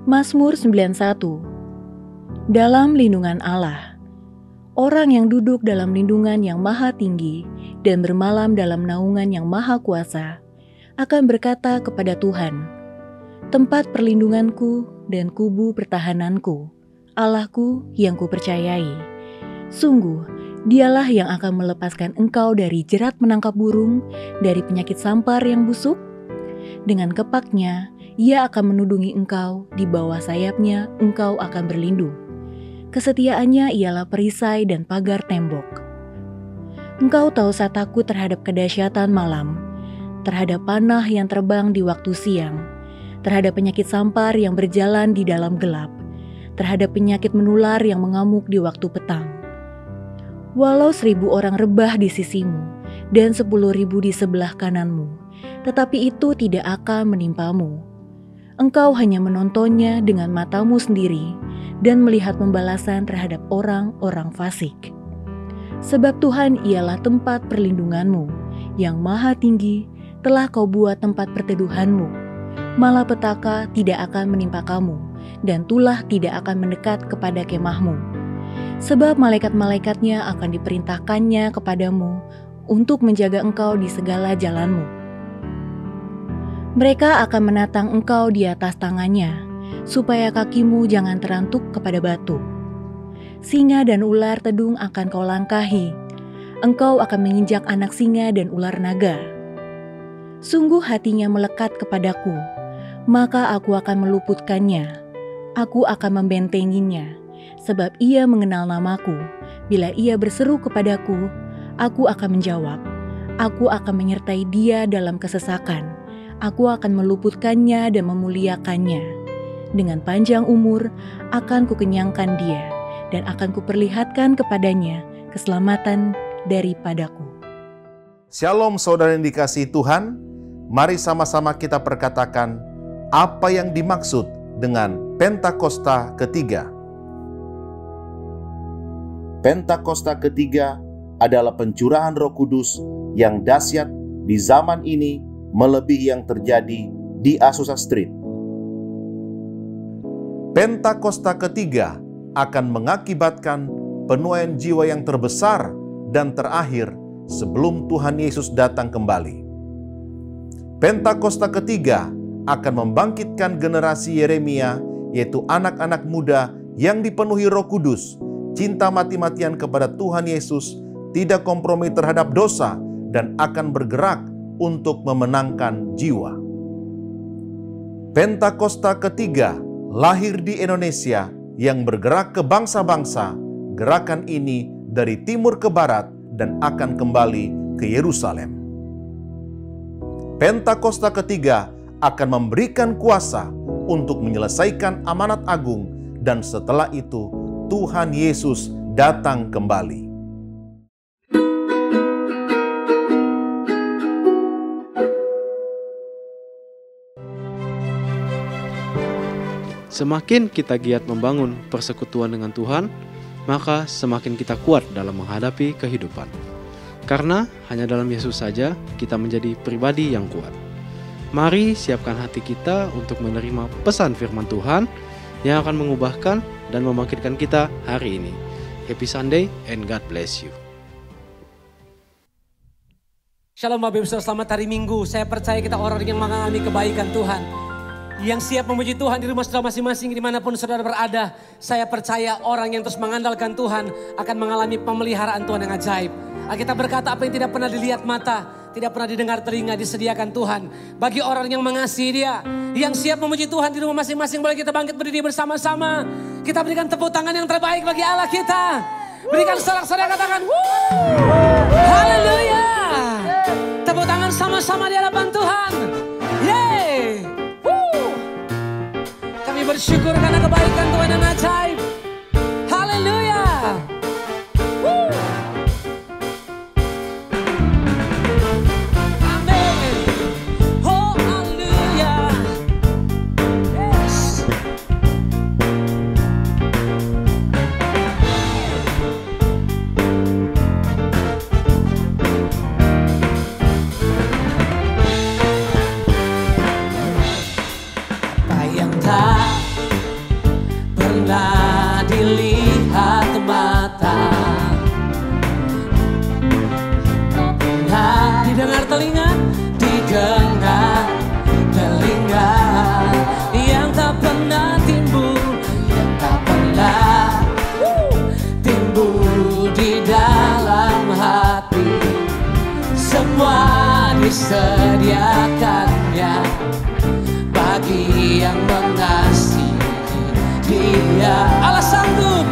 Mazmur 91. Dalam lindungan Allah. Orang yang duduk dalam lindungan yang maha tinggi dan bermalam dalam naungan yang maha kuasa akan berkata kepada Tuhan, tempat perlindunganku dan kubu pertahananku, Allahku yang kupercayai. Sungguh, dialah yang akan melepaskan engkau dari jerat menangkap burung, dari penyakit sampar yang busuk. Dengan kepaknya, ia akan menudungi engkau, di bawah sayapnya engkau akan berlindung. Kesetiaannya ialah perisai dan pagar tembok. Engkau tak usah takut terhadap kedahsyatan malam, terhadap panah yang terbang di waktu siang, terhadap penyakit sampar yang berjalan di dalam gelap, terhadap penyakit menular yang mengamuk di waktu petang. Walau 1.000 orang rebah di sisimu dan 10.000 di sebelah kananmu, tetapi itu tidak akan menimpamu. Engkau hanya menontonnya dengan matamu sendiri dan melihat pembalasan terhadap orang-orang fasik. Sebab Tuhan ialah tempat perlindunganmu, yang maha tinggi telah kau buat tempat perteduhanmu. Malapetaka tidak akan menimpa kamu, dan tulah tidak akan mendekat kepada kemahmu. Sebab malaikat-malaikatnya akan diperintahkannya kepadamu untuk menjaga engkau di segala jalanmu. Mereka akan menatang engkau di atas tangannya, supaya kakimu jangan terantuk kepada batu. Singa dan ular tedung akan kau langkahi, engkau akan menginjak anak singa dan ular naga. Sungguh hatinya melekat kepadaku, maka aku akan meluputkannya, aku akan membentenginya, sebab ia mengenal namaku. Bila ia berseru kepadaku, aku akan menjawab, aku akan menyertai dia dalam kesesakan. Aku akan meluputkannya dan memuliakannya. Dengan panjang umur akan kukenyangkan dia, dan akan kuperlihatkan kepadanya keselamatan daripadaku. Shalom saudara yang dikasihi Tuhan, mari sama-sama kita perkatakan apa yang dimaksud dengan Pentakosta ketiga. Pentakosta ketiga adalah pencurahan Roh Kudus yang dahsyat di zaman ini melebihi yang terjadi di Azusa Street. Pentakosta ketiga akan mengakibatkan penuaian jiwa yang terbesar dan terakhir sebelum Tuhan Yesus datang kembali. Pentakosta ketiga akan membangkitkan generasi Yeremia, yaitu anak-anak muda yang dipenuhi Roh Kudus, cinta mati-matian kepada Tuhan Yesus, tidak kompromi terhadap dosa, dan akan bergerak untuk memenangkan jiwa. Pentakosta ketiga lahir di Indonesia yang bergerak ke bangsa-bangsa. Gerakan ini dari timur ke barat dan akan kembali ke Yerusalem. Pentakosta ketiga akan memberikan kuasa untuk menyelesaikan amanat agung, dan setelah itu Tuhan Yesus datang kembali. Semakin kita giat membangun persekutuan dengan Tuhan, maka semakin kita kuat dalam menghadapi kehidupan. Karena hanya dalam Yesus saja kita menjadi pribadi yang kuat. Mari siapkan hati kita untuk menerima pesan firman Tuhan yang akan mengubahkan dan membangkitkan kita hari ini. Happy Sunday and God bless you. Shalom Bapak Ibu Saudara, selamat hari Minggu. Saya percaya kita orang yang mengalami kebaikan Tuhan, yang siap memuji Tuhan di rumah saudara masing-masing dimanapun saudara berada. Saya percaya orang yang terus mengandalkan Tuhan akan mengalami pemeliharaan Tuhan yang ajaib. Kita berkata apa yang tidak pernah dilihat mata, tidak pernah didengar telinga, disediakan Tuhan bagi orang yang mengasihi Dia, yang siap memuji Tuhan di rumah masing-masing. Boleh kita bangkit berdiri bersama-sama. Kita berikan tepuk tangan yang terbaik bagi Allah kita. Berikan sorak-sorai, katakan haleluya. Tepuk tangan sama-sama di hadapan Tuhan. Yeay. Kami bersyukur karena kebaikan Tuhan yang ajaib. Haleluya. Amin. Oh haleluya. Yes. Apa yang tak disediakannya bagi yang mengasihi Dia. Allah sanggup,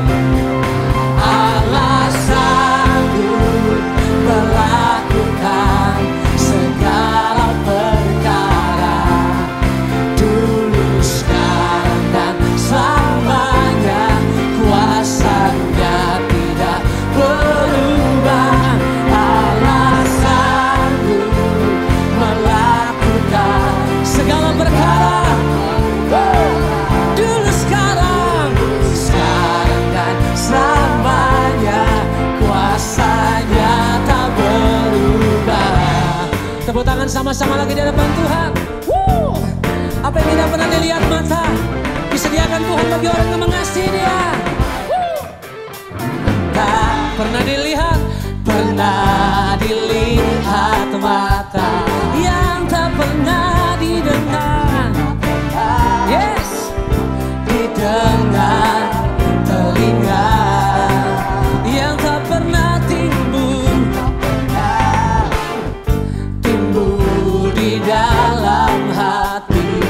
Allah sanggup melakukan segala perkara, dulu, sekarang, dan selamanya. Kuasanya tidak berubah. Allah sanggup melakukan segala perkara, dulu, sekarang dan selamanya. Kuasanya tak berubah. Tepuk tangan sama-sama lagi di hadapan Tuhan. Apa yang tidak pernah dilihat mata disediakan Tuhan bagi orang yang mengasihi Dia. Tak pernah dilihat mata, yang tak pernah didengar. Yes, didengar telinga, yang tak pernah timbul di dalam hati.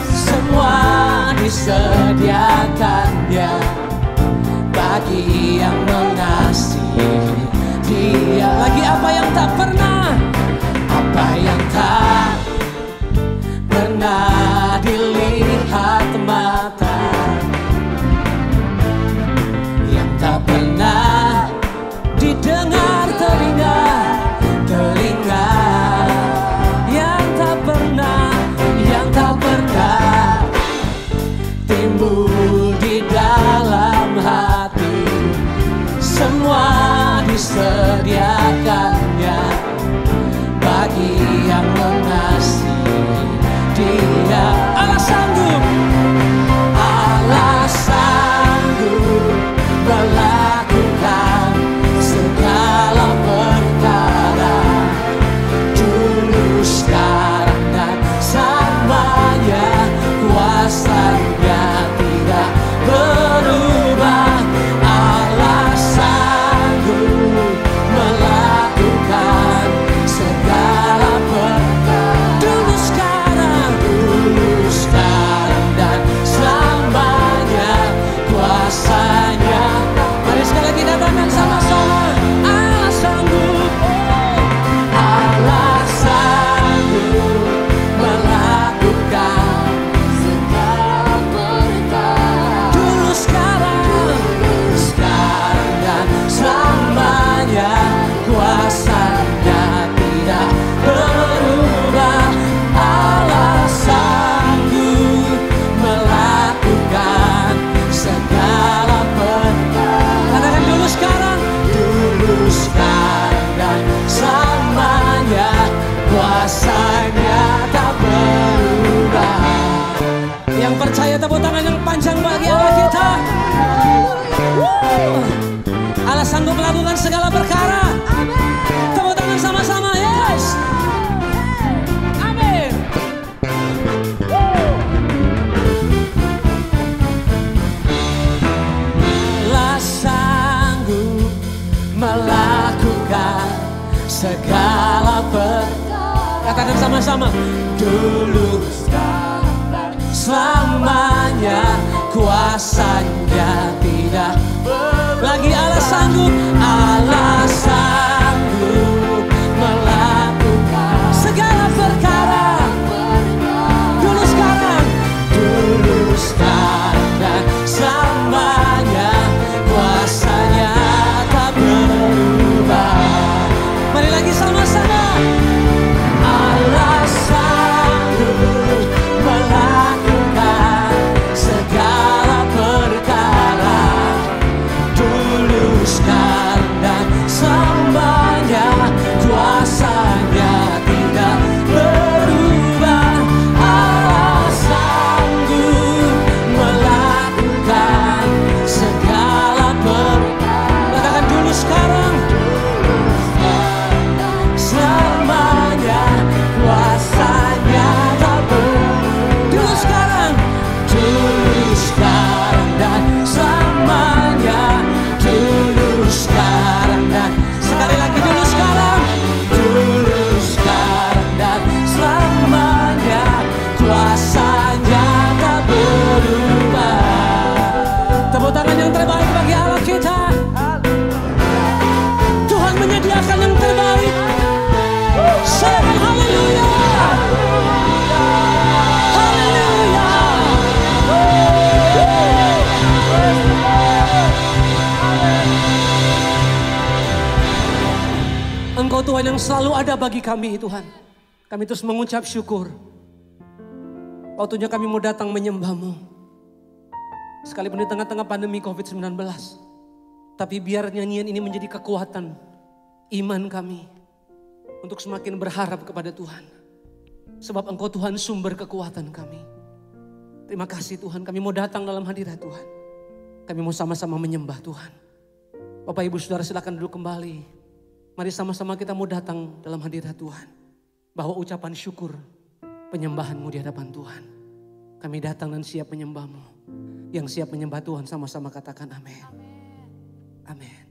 Semua disediakannya bagi yang mengasihi Dia. Lagi apa yang tak pernah dilihat mata, yang tak pernah didengar telinga, yang tak pernah timbul di dalam hati. Semua disediakannya bagi yang mengasihi Dia. Allah sanggup melakukan segala perkara, dulu, sekarang, dan selamanya. Kuasanya tidak berubah. Allah sanggup melakukan segala perkara, dulu, sekarang, dan selamanya. Kuasanya. Mari sekali lagi datangkan sama-sama. Allah sanggup, Allah sanggup melakukan segala perkara, dulu, sekarang, dan selamanya. Kuasanya tidak berubah. Allah sanggup melakukan segala perkara. Katakan dulu, sekarang, dan selamanya. Kuasanya tak berubah. Yang percaya tepuk tangan yang panjang bagi Allah kita. Allah sanggup melakukan segala perkara. Tepuk tangan sama-sama, yes. Amin. Allah sanggup melakukan segala perkara. Katakan sama-sama. Dulu, sekarang, dan selamanya. Kuasanya tidak lagi. Allah sanggup, Allah sanggup melakukan segala perkara, dulu, sekarang, dan selamanya. Kuasanya tak berubah. Mari lagi sama-sama. Allah sanggup melakukan segala perkara, dulu, sekarang, dan selamanya. Tuhan yang selalu ada bagi kami Tuhan. Kami terus mengucap syukur. Waktunya kami mau datang menyembah-Mu. Sekalipun di tengah-tengah pandemi COVID-19. Tapi biar nyanyian ini menjadi kekuatan iman kami. Untuk semakin berharap kepada Tuhan. Sebab Engkau Tuhan sumber kekuatan kami. Terima kasih Tuhan, kami mau datang dalam hadirat Tuhan. Kami mau sama-sama menyembah Tuhan. Bapak Ibu Saudara silakan duduk kembali. Mari sama-sama kita mau datang dalam hadirat Tuhan. Bahwa ucapan syukur, penyembahan-Mu di hadapan Tuhan. Kami datang dan siap menyembah-Mu. Yang siap menyembah Tuhan sama-sama katakan amin. Amin.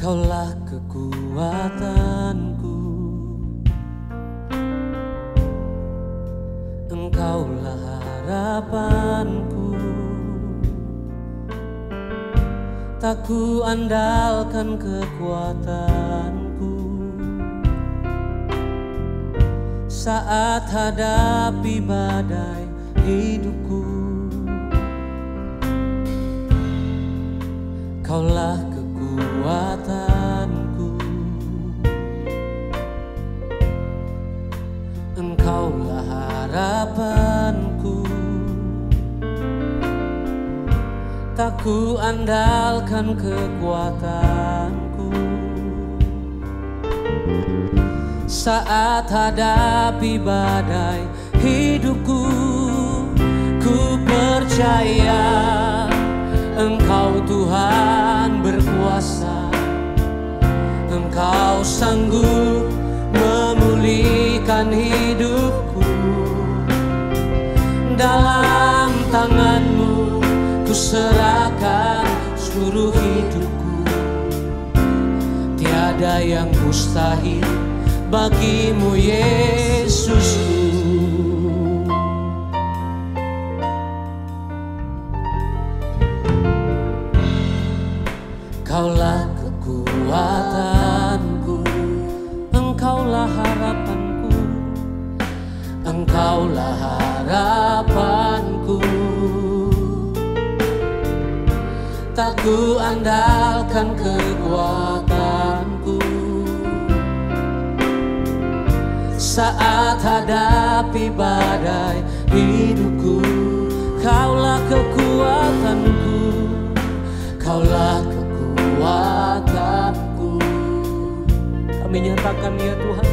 Kaulah kekuatanku, Engkaulah harapanku. Tak ku andalkan kekuatanku saat hadapi badai hidupku. Kaulah kekuatanku, Engkaulah harapanku. Tak ku andalkan kekuatanku saat hadapi badai hidupku. Ku percaya Engkau Tuhan berkuasa, Engkau sanggup memulihkan hidupku. Dalam tangan-Mu ku serahkan seluruh hidupku. Tiada yang mustahil bagi-Mu Yesusku. Engkaulah kekuatanku, Engkaulah harapanku, Engkaulah harapanku. Tak ku andalkan kekuatanku saat hadapi badai hidupku. Kaulah kekuatanku, Kaulah kekuatanku. Kami nyatakan ya Tuhan,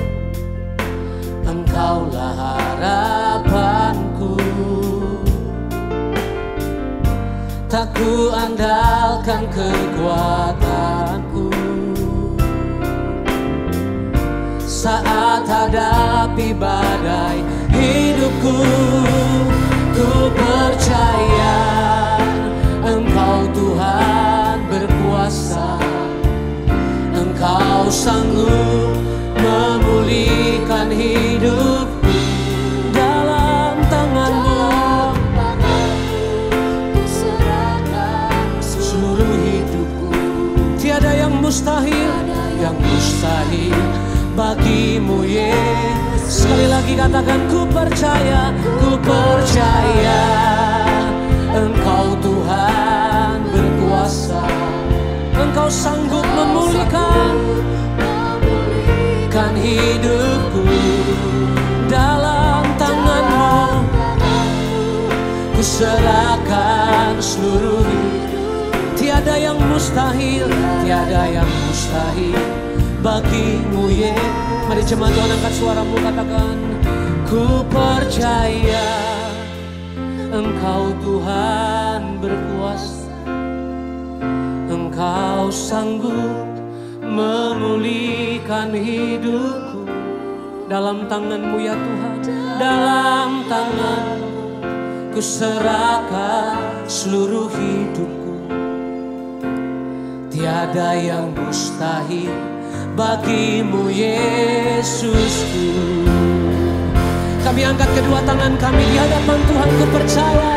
Engkaulah harapanku. Tak ku andalkan kekuatanku saat hadapi badai hidupku. Ku percaya Engkau Tuhan berkuasa, Engkau sanggup memulihkan hidupku. Dalam tangan-Mu ku serahkan seluruh hidupku. Tiada yang mustahil, yang mustahil bagi-Mu Yesus. Sekali lagi katakan ku percaya Engkau Tuhan berkuasa, Engkau sanggup memulihkan hidupku. Dalam tangan-Mu ku serahkan seluruh hidup. Tiada yang mustahil, tiada yang mustahil bagi-Mu Yesus. Mari jemaat Tuhan angkat suaramu katakan, ku percaya Engkau Tuhan berkuasa, Engkau sanggup memulihkan hidupku. Dalam tangan-Mu ya Tuhan, dalam tangan-Mu ku serahkan seluruh hidupku. Tiada yang mustahil bagimu Yesusku. Kami angkat kedua tangan kami di hadapan Tuhan. Ku percaya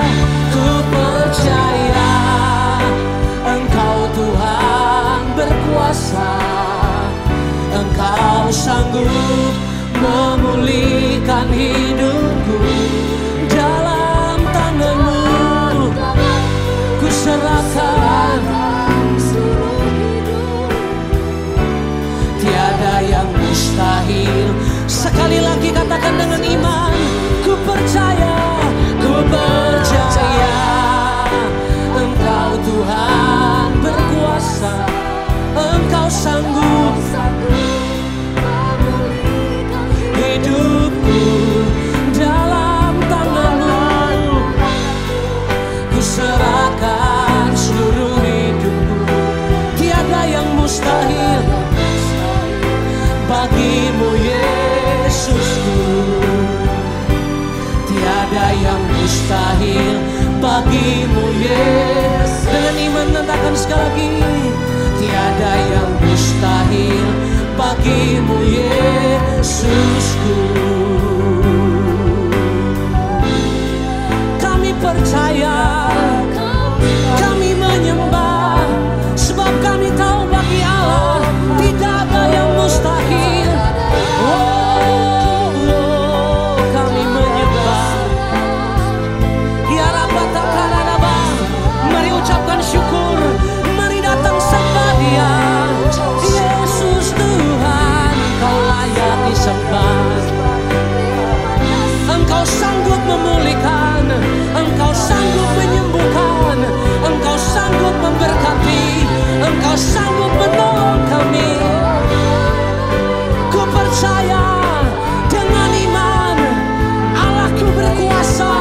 Engkau Tuhan berkuasa. Engkau sanggup memulihkan hidupku. Dalam tangan-Mu ku serahkan. Tiada yang mustahil. Sekali lagi katakan dengan iman. Ku percaya Engkau Tuhan berkuasa. Engkau sanggup hidupku dalam tangan-Mu. Ku serahkan seluruh hidupku. Tiada yang mustahil bagimu Yesusku. Tiada yang mustahil bagimu Yesus. Dengan iman katakan sekali lagi. Tiada yang mustahil bagimu Yesusku. Kami percaya, kami menyembah, sebab kami tahu bagi Allah tidak ada yang mustahil. Kami menyembah. Ya Rabbah Takaraba. Mari ucapkan syukur. Mari datang sembah Dia. Yesus Tuhan, Kau layak disembah. Engkau sanggup memulihkan. Engkau sanggup menyembuhkan. Engkau sanggup memberkati. Engkau sanggup menolong kami. Ku percaya dengan iman. Allahku berkuasa.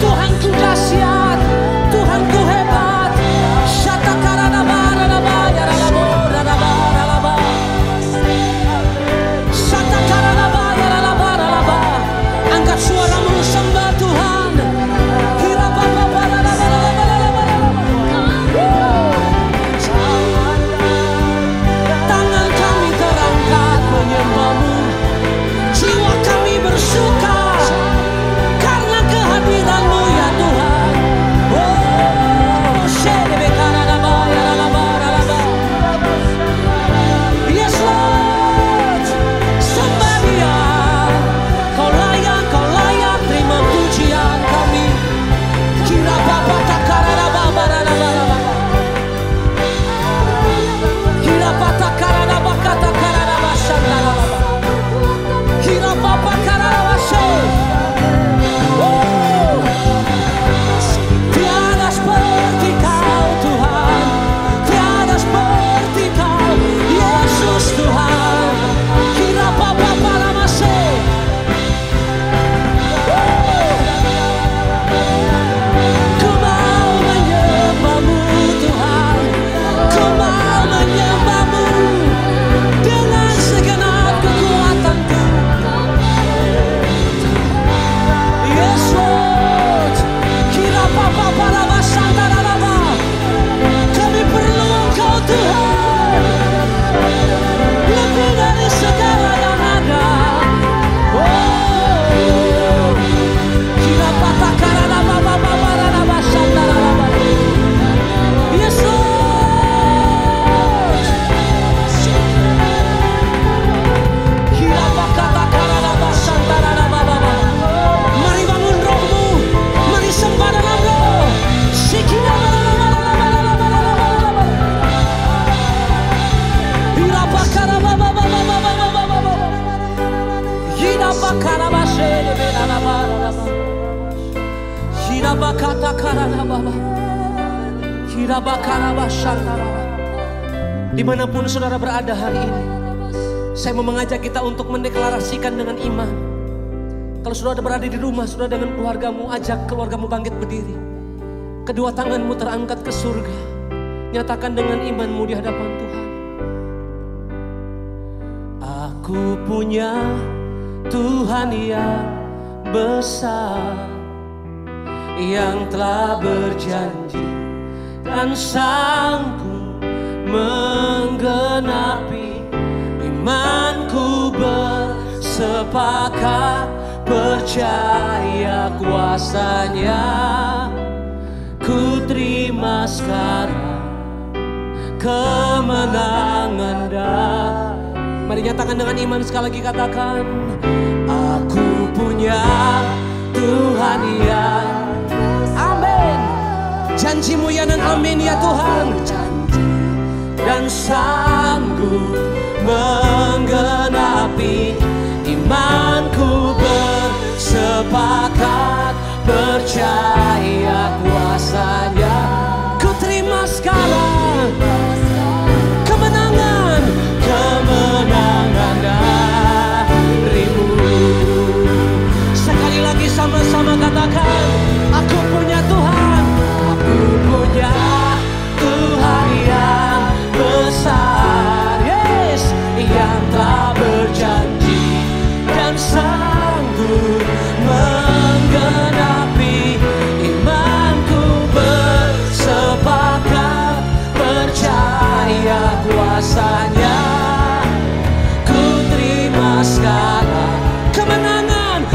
Tuhanku dahsyat. Tuhanku hebat. Angkat suaramu sembah Tuhan. Tangan kami terangkat menyembah-Mu. Jiwa kami bersuka karena kehadiran-Mu ya Tuhan. Yes Lord, sembah Dia. Kau layak terima pujian kami. Kira Bapa takarana baba rana baba. Kira Bapa takarana baka takarana basana baba. Kira Bapa karana bashe. Tiada seperti Kau Tuhan. Tiada seperti Kau Yesus Tuhan. Kira Bapa para mashe. Ku mau menyembah-Mu Tuhan. Ku mau menyembah-Mu dengan segenap kekuatanku. Yes Lord. Kira Bapa para basantara lama. Kami perlu Engkau Tuhan. Lebih dari segala yang ada. Kira Bapa karana baba baba rana basantara lama. Yes Lord. Kira Bapa karana basantara lama baba. Mari bangun rohmu. Mari sembah dalam roh. Sikina Hira bakara baba baba baba baba. Hira bakara bashe bela baba. Hira bakata karana baba. Hira bakara basantara. Dimanapun saudara berada hari ini, saya mau mengajak kita untuk mendeklarasikan dengan iman. Kalau saudara berada di rumah, saudara dengan keluargamu, ajak keluargamu bangkit berdiri. Kedua tanganmu terangkat ke surga. Nyatakan dengan imanmu di hadapan Tuhan. Aku punya Tuhan yang besar, yang telah berjanji dan sanggup menggenapi. Imanku bersepakat percaya kuasanya. Ku terima sekarang kemenangan dah. Mari nyatakan dengan iman sekali lagi, katakan, aku punya Tuhan yang, amin. Janji-Mu ya dan amin ya Tuhan. Dan sanggup menggenapi. Imanku bersepakat percaya kuasanya. Ku terima sekarang kemenangan darimu. Sekali lagi sama-sama katakan, aku punya Tuhan. Aku punya Tuhan yang besar, yes, yang telah berjanji dan sanggup menggenapi. Imanku bersepakat percaya kuasanya. Ku terima sekarang kemenangan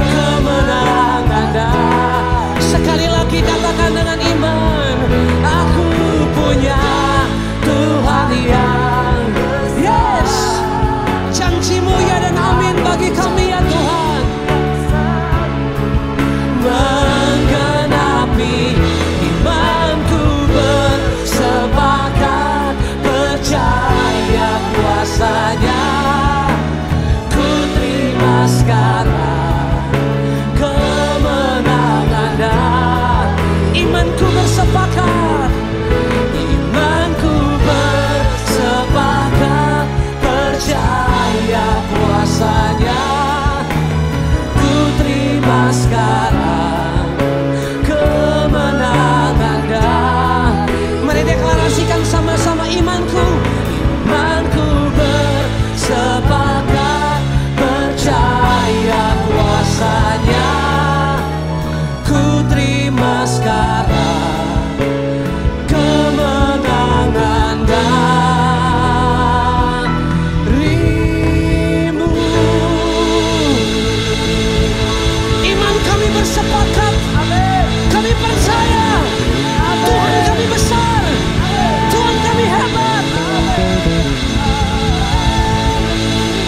dah. Sekali lagi katakan dengan iman, aku punya Tuhan yang, yes, janji-Mu ya dan amin bagi kami ya Tuhan. Menggenapi. Imanku bersepakat percaya kuasanya. Ku terima sekarang kemenangan dah. Imanku bersepakat. Imanku bersepakat percaya kuasanya. Ku terima sekarang kemenangan dah. Mari deklarasikan sama-sama, imanku bersepakat percaya kuasanya. Ku terima sekarang kemenangan darimu. Iman kami bersepakat. Kami percaya Tuhan kami besar. Tuhan kami hebat.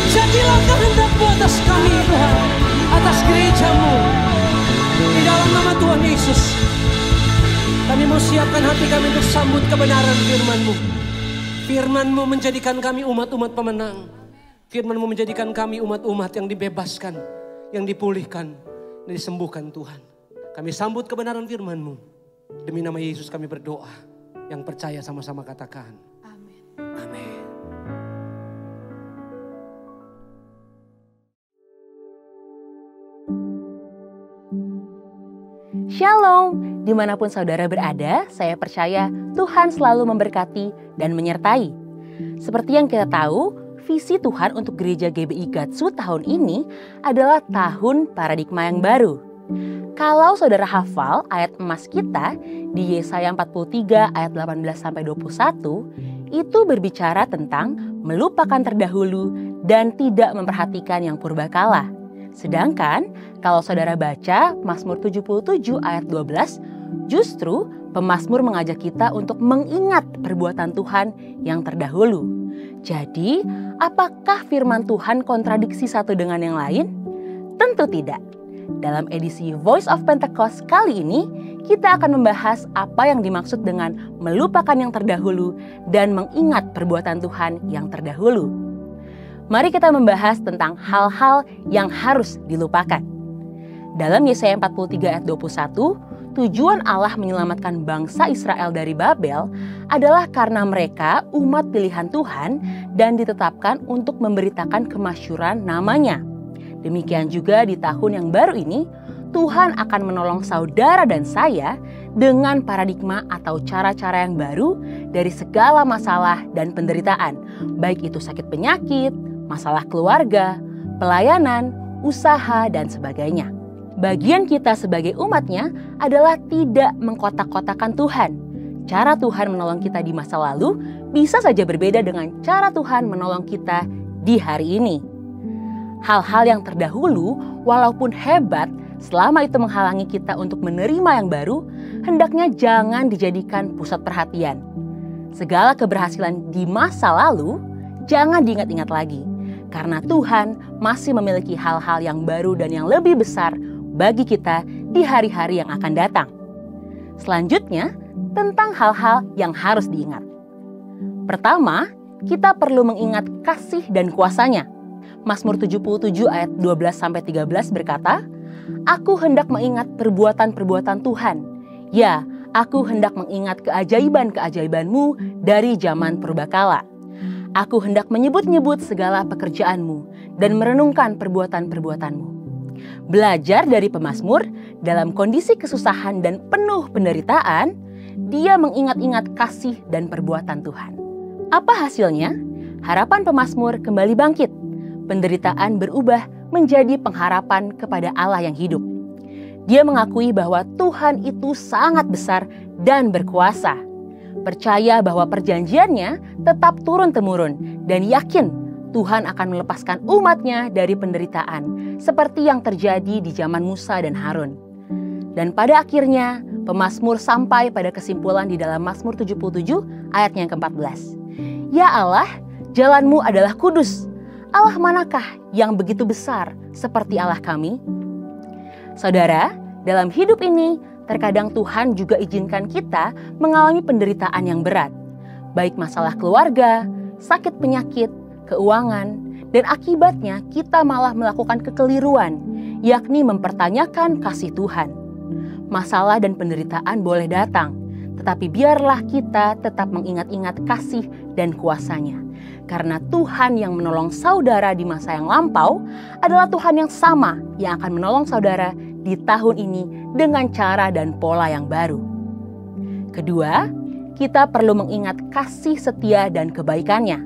Jadilah kehendak-Mu atas kami Tuhan, atas gereja-Mu. Di dalam nama Tuhan Yesus, kami mau siapkan hati kami untuk sambut kebenaran firman-Mu. Firman-Mu menjadikan kami umat-umat pemenang. Firman-Mu menjadikan kami umat-umat yang dibebaskan, yang dipulihkan, dan disembuhkan Tuhan. Kami sambut kebenaran firman-Mu. Demi nama Yesus kami berdoa. Yang percaya sama-sama katakan, amin. Amin. Shalom, dimanapun saudara berada, saya percaya Tuhan selalu memberkati dan menyertai. Seperti yang kita tahu, visi Tuhan untuk gereja GBI Gatsu tahun ini adalah tahun paradigma yang baru. Kalau saudara hafal ayat emas kita di Yesaya 43 ayat 18-21, itu berbicara tentang melupakan terdahulu dan tidak memperhatikan yang purbakala. Sedangkan kalau saudara baca Mazmur 77 ayat 12, justru pemazmur mengajak kita untuk mengingat perbuatan Tuhan yang terdahulu. Jadi, apakah firman Tuhan kontradiksi satu dengan yang lain? Tentu tidak. Dalam edisi Voice of Pentecost kali ini, kita akan membahas apa yang dimaksud dengan melupakan yang terdahulu dan mengingat perbuatan Tuhan yang terdahulu. Mari kita membahas tentang hal-hal yang harus dilupakan. Dalam Yesaya 43 ayat 21, tujuan Allah menyelamatkan bangsa Israel dari Babel adalah karena mereka umat pilihan Tuhan dan ditetapkan untuk memberitakan kemasyhuran namanya. Demikian juga di tahun yang baru ini, Tuhan akan menolong saudara dan saya dengan paradigma atau cara-cara yang baru dari segala masalah dan penderitaan, baik itu sakit penyakit, masalah keluarga, pelayanan, usaha, dan sebagainya. Bagian kita sebagai umatnya adalah tidak mengkotak-kotakan Tuhan. Cara Tuhan menolong kita di masa lalu bisa saja berbeda dengan cara Tuhan menolong kita di hari ini. Hal-hal yang terdahulu, walaupun hebat, selama itu menghalangi kita untuk menerima yang baru, hendaknya jangan dijadikan pusat perhatian. Segala keberhasilan di masa lalu jangan diingat-ingat lagi, karena Tuhan masih memiliki hal-hal yang baru dan yang lebih besar bagi kita di hari-hari yang akan datang. Selanjutnya, tentang hal-hal yang harus diingat. Pertama, kita perlu mengingat kasih dan kuasa-Nya. Mazmur 77 ayat 12-13 berkata, "Aku hendak mengingat perbuatan-perbuatan Tuhan. Ya, aku hendak mengingat keajaiban-keajaiban-Mu dari zaman purbakala. Aku hendak menyebut-nyebut segala pekerjaan-Mu dan merenungkan perbuatan-perbuatan-Mu." Belajar dari pemazmur dalam kondisi kesusahan dan penuh penderitaan, dia mengingat-ingat kasih dan perbuatan Tuhan. Apa hasilnya? Harapan pemazmur kembali bangkit. Penderitaan berubah menjadi pengharapan kepada Allah yang hidup. Dia mengakui bahwa Tuhan itu sangat besar dan berkuasa. Percaya bahwa perjanjiannya tetap turun-temurun dan yakin Tuhan akan melepaskan umatnya dari penderitaan seperti yang terjadi di zaman Musa dan Harun. Dan pada akhirnya pemazmur sampai pada kesimpulan di dalam Mazmur 77 ayatnya yang ke-14. "Ya Allah, jalan-Mu adalah kudus. Allah manakah yang begitu besar seperti Allah kami?" Saudara, dalam hidup ini terkadang Tuhan juga izinkan kita mengalami penderitaan yang berat. Baik masalah keluarga, sakit penyakit, keuangan, dan akibatnya kita malah melakukan kekeliruan, yakni mempertanyakan kasih Tuhan. Masalah dan penderitaan boleh datang, tetapi biarlah kita tetap mengingat-ingat kasih dan kuasa-Nya. Karena Tuhan yang menolong saudara di masa yang lampau adalah Tuhan yang sama yang akan menolong saudara di tahun ini dengan cara dan pola yang baru. Kedua, kita perlu mengingat kasih setia dan kebaikan-Nya.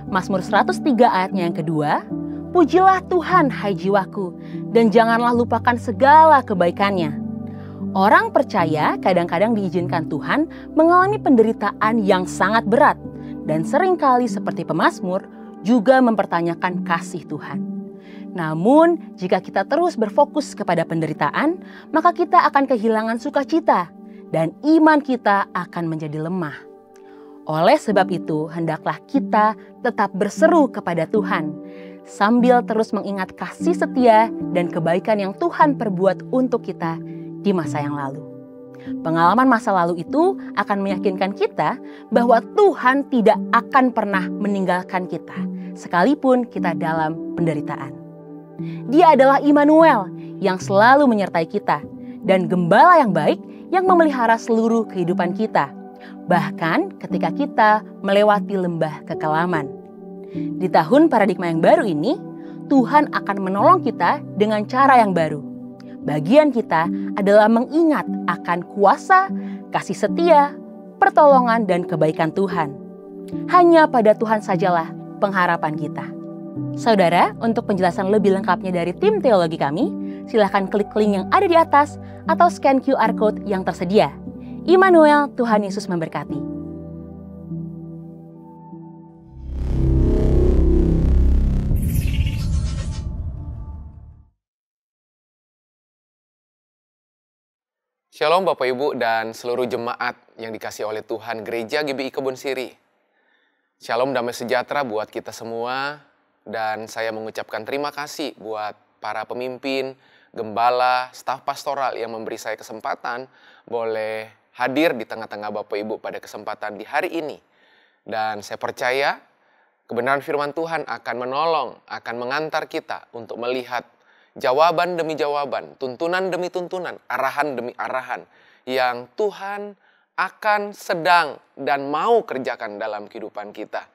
Mazmur 103 ayatnya yang kedua, "Pujilah Tuhan hai jiwaku, dan janganlah lupakan segala kebaikan-Nya." Orang percaya kadang-kadang diizinkan Tuhan mengalami penderitaan yang sangat berat dan seringkali seperti pemazmur juga mempertanyakan kasih Tuhan. Namun jika kita terus berfokus kepada penderitaan, maka kita akan kehilangan sukacita dan iman kita akan menjadi lemah. Oleh sebab itu hendaklah kita tetap berseru kepada Tuhan sambil terus mengingat kasih setia dan kebaikan yang Tuhan perbuat untuk kita di masa yang lalu. Pengalaman masa lalu itu akan meyakinkan kita bahwa Tuhan tidak akan pernah meninggalkan kita, sekalipun kita dalam penderitaan. Dia adalah Immanuel yang selalu menyertai kita dan gembala yang baik yang memelihara seluruh kehidupan kita, bahkan ketika kita melewati lembah kekelaman. Di tahun paradigma yang baru ini, Tuhan akan menolong kita dengan cara yang baru. Bagian kita adalah mengingat akan kuasa, kasih setia, pertolongan, dan kebaikan Tuhan. Hanya pada Tuhan sajalah pengharapan kita. Saudara, untuk penjelasan lebih lengkapnya dari tim teologi kami, silakan klik link yang ada di atas atau scan QR Code yang tersedia. Immanuel, Tuhan Yesus memberkati. Shalom Bapak Ibu dan seluruh jemaat yang dikasihi oleh Tuhan Gereja GBI Kebon Siri. Shalom damai sejahtera buat kita semua dan saya mengucapkan terima kasih buat para pemimpin, gembala, staf pastoral yang memberi saya kesempatan boleh hadir di tengah-tengah Bapak Ibu pada kesempatan di hari ini. Dan saya percaya kebenaran firman Tuhan akan menolong, akan mengantar kita untuk melihat jawaban demi jawaban, tuntunan demi tuntunan, arahan demi arahan yang Tuhan akan sedang dan mau kerjakan dalam kehidupan kita.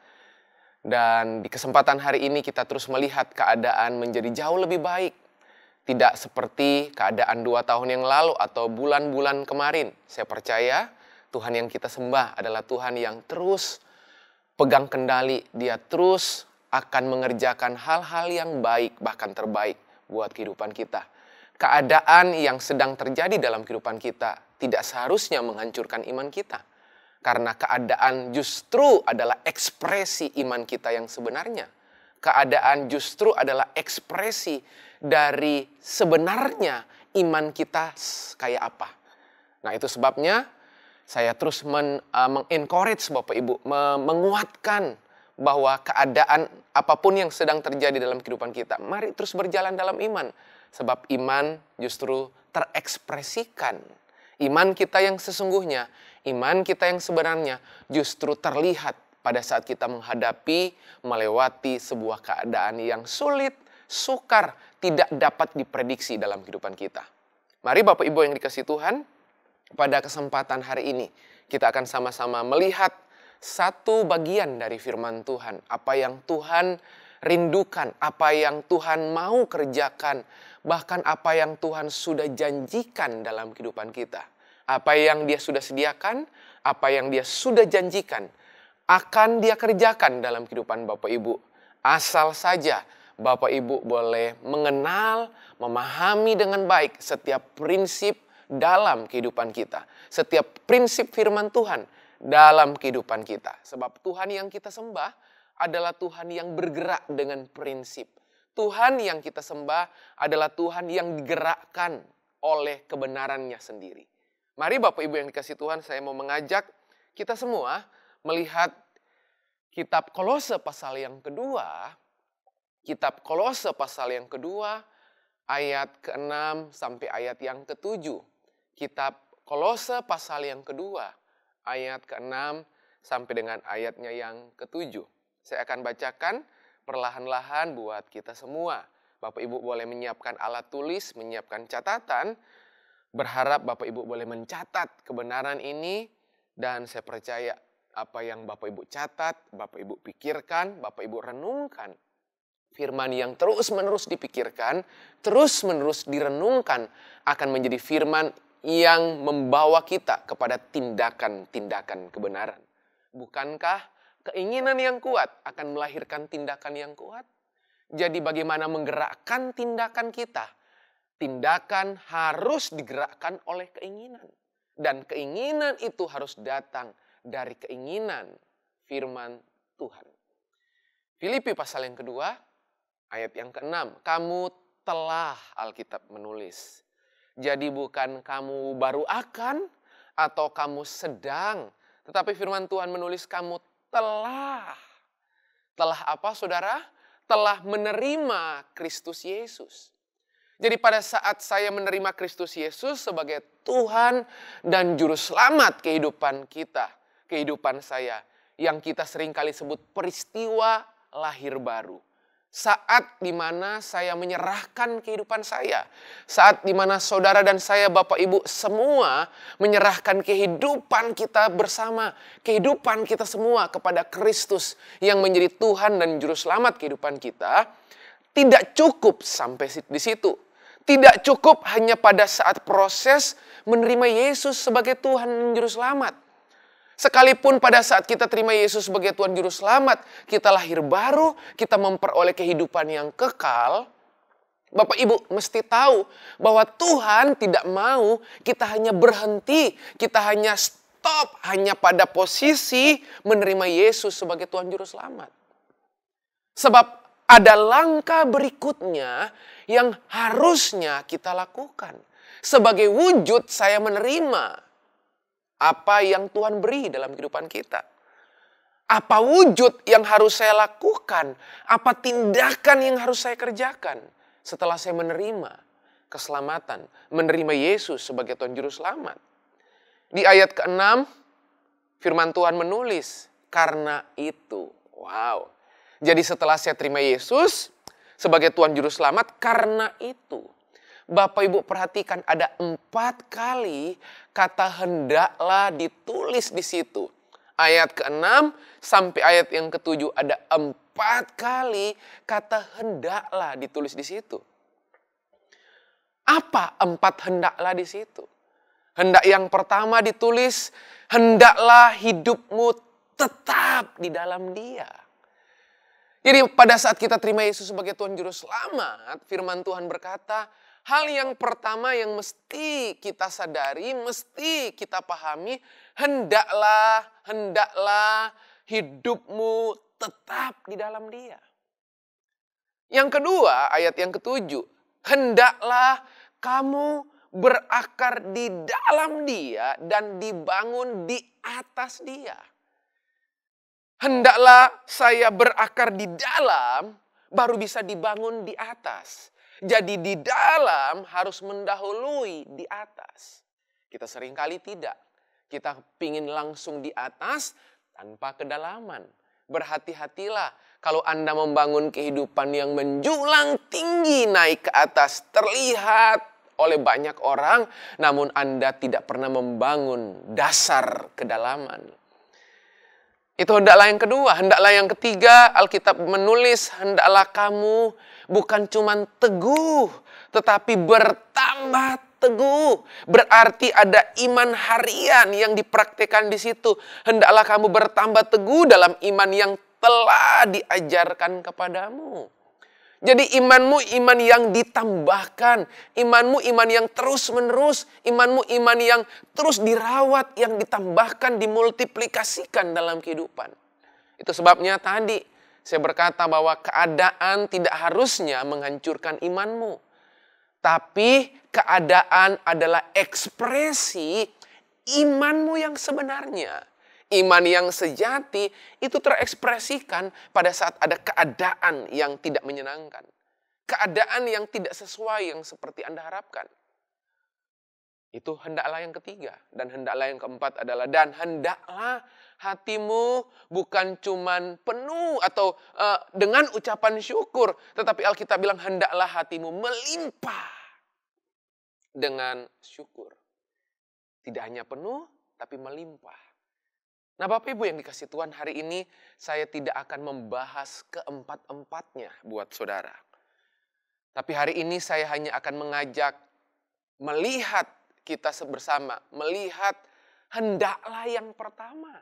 Dan di kesempatan hari ini kita terus melihat keadaan menjadi jauh lebih baik. Tidak seperti keadaan 2 tahun yang lalu atau bulan-bulan kemarin. Saya percaya Tuhan yang kita sembah adalah Tuhan yang terus pegang kendali. Dia terus akan mengerjakan hal-hal yang baik, bahkan terbaik buat kehidupan kita. Keadaan yang sedang terjadi dalam kehidupan kita tidak seharusnya menghancurkan iman kita. Karena keadaan justru adalah ekspresi iman kita yang sebenarnya. Keadaan justru adalah ekspresi dari sebenarnya iman kita kayak apa. Nah, itu sebabnya saya terus mengencourage Bapak Ibu, menguatkan bahwa keadaan apapun yang sedang terjadi dalam kehidupan kita, mari terus berjalan dalam iman. Sebab iman justru terekspresikan. Iman kita yang sesungguhnya, iman kita yang sebenarnya justru terlihat pada saat kita menghadapi, melewati sebuah keadaan yang sulit, sukar, tidak dapat diprediksi dalam kehidupan kita. Mari Bapak Ibu yang dikasihi Tuhan, pada kesempatan hari ini kita akan sama-sama melihat satu bagian dari firman Tuhan. Apa yang Tuhan rindukan, apa yang Tuhan mau kerjakan, bahkan apa yang Tuhan sudah janjikan dalam kehidupan kita. Apa yang Dia sudah sediakan, apa yang Dia sudah janjikan, akan Dia kerjakan dalam kehidupan Bapak Ibu. Asal saja Bapak Ibu boleh mengenal, memahami dengan baik setiap prinsip dalam kehidupan kita. Setiap prinsip firman Tuhan dalam kehidupan kita. Sebab Tuhan yang kita sembah adalah Tuhan yang bergerak dengan prinsip. Tuhan yang kita sembah adalah Tuhan yang digerakkan oleh kebenarannya sendiri. Mari Bapak Ibu yang dikasihi Tuhan, saya mau mengajak kita semua melihat kitab Kolose pasal yang kedua. Kitab Kolose pasal yang kedua, ayat ke-6 sampai ayat yang ke-7. Kitab Kolose pasal yang kedua, ayat ke-6 sampai dengan ayatnya yang ke-7. Saya akan bacakan perlahan-lahan buat kita semua. Bapak Ibu boleh menyiapkan alat tulis, menyiapkan catatan. Berharap Bapak Ibu boleh mencatat kebenaran ini. Dan saya percaya apa yang Bapak Ibu catat, Bapak Ibu pikirkan, Bapak Ibu renungkan. Firman yang terus-menerus dipikirkan, terus-menerus direnungkan akan menjadi firman yang membawa kita kepada tindakan-tindakan kebenaran. Bukankah keinginan yang kuat akan melahirkan tindakan yang kuat? Jadi bagaimana menggerakkan tindakan kita? Tindakan harus digerakkan oleh keinginan. Dan keinginan itu harus datang dari keinginan firman Tuhan. Filipi pasal yang kedua, ayat yang ke-6. Kamu telah, Alkitab menulis. Jadi bukan kamu baru akan atau kamu sedang. Tetapi firman Tuhan menulis kamu telah. Telah apa saudara? Telah menerima Kristus Yesus. Jadi pada saat saya menerima Kristus Yesus sebagai Tuhan dan Juru Selamat kehidupan kita, kehidupan saya, yang kita seringkali sebut peristiwa lahir baru. Saat dimana saya menyerahkan kehidupan saya. Saat dimana saudara dan saya, Bapak Ibu semua menyerahkan kehidupan kita bersama. Kehidupan kita semua kepada Kristus yang menjadi Tuhan dan Juru Selamat kehidupan kita. Tidak cukup sampai di situ. Tidak cukup hanya pada saat proses menerima Yesus sebagai Tuhan dan Juru Selamat. Sekalipun pada saat kita terima Yesus sebagai Tuhan Juru Selamat, kita lahir baru, kita memperoleh kehidupan yang kekal, Bapak Ibu mesti tahu bahwa Tuhan tidak mau kita hanya berhenti, kita hanya stop hanya pada posisi menerima Yesus sebagai Tuhan Juru Selamat. Sebab ada langkah berikutnya yang harusnya kita lakukan. Sebagai wujud saya menerima apa yang Tuhan beri dalam kehidupan kita. Apa wujud yang harus saya lakukan? Apa tindakan yang harus saya kerjakan setelah saya menerima keselamatan, menerima Yesus sebagai Tuhan Juru Selamat? Di ayat ke-6, firman Tuhan menulis, karena itu. Wow. Jadi setelah saya terima Yesus sebagai Tuhan Juru Selamat, karena itu. Bapak Ibu perhatikan ada 4 kali kata hendaklah ditulis di situ. Ayat ke-6 sampai ayat yang ke-7 ada 4 kali kata hendaklah ditulis di situ. Apa 4 hendaklah di situ? Hendak yang pertama ditulis, hendaklah hidupmu tetap di dalam Dia. Jadi pada saat kita terima Yesus sebagai Tuhan Juru Selamat, firman Tuhan berkata, Hal yang pertama yang mesti kita sadari, mesti kita pahami, hendaklah hidupmu tetap di dalam Dia. Yang kedua, ayat yang ketujuh, hendaklah kamu berakar di dalam Dia dan dibangun di atas Dia. Hendaklah saya berakar di dalam, baru bisa dibangun di atas. Jadi di dalam harus mendahului di atas. Kita seringkali tidak. Kita pingin langsung di atas tanpa kedalaman. Berhati-hatilah kalau Anda membangun kehidupan yang menjulang tinggi naik ke atas, terlihat oleh banyak orang, namun Anda tidak pernah membangun dasar kedalaman. Itu hendaklah yang kedua. Hendaklah yang ketiga, Alkitab menulis, hendaklah kamu bukan cuma teguh, tetapi bertambah teguh. Berarti ada iman harian yang dipraktikkan di situ. Hendaklah kamu bertambah teguh dalam iman yang telah diajarkan kepadamu. Jadi imanmu iman yang ditambahkan, imanmu iman yang terus menerus, imanmu iman yang terus dirawat, yang ditambahkan, dimultiplikasikan dalam kehidupan. Itu sebabnya tadi saya berkata bahwa keadaan tidak harusnya menghancurkan imanmu. Tapi keadaan adalah ekspresi imanmu yang sebenarnya. Iman yang sejati itu terekspresikan pada saat ada keadaan yang tidak menyenangkan. Keadaan yang tidak sesuai yang seperti Anda harapkan. Itu hendaklah yang ketiga. Dan hendaklah yang keempat adalah, dan hendaklah hatimu bukan cuman penuh atau dengan ucapan syukur. Tetapi Alkitab bilang hendaklah hatimu melimpah dengan syukur. Tidak hanya penuh, tapi melimpah. Nah Bapak Ibu yang dikasih Tuhan, hari ini saya tidak akan membahas keempat-empatnya buat saudara. Tapi hari ini saya hanya akan mengajak melihat kita bersama, melihat hendaklah yang pertama.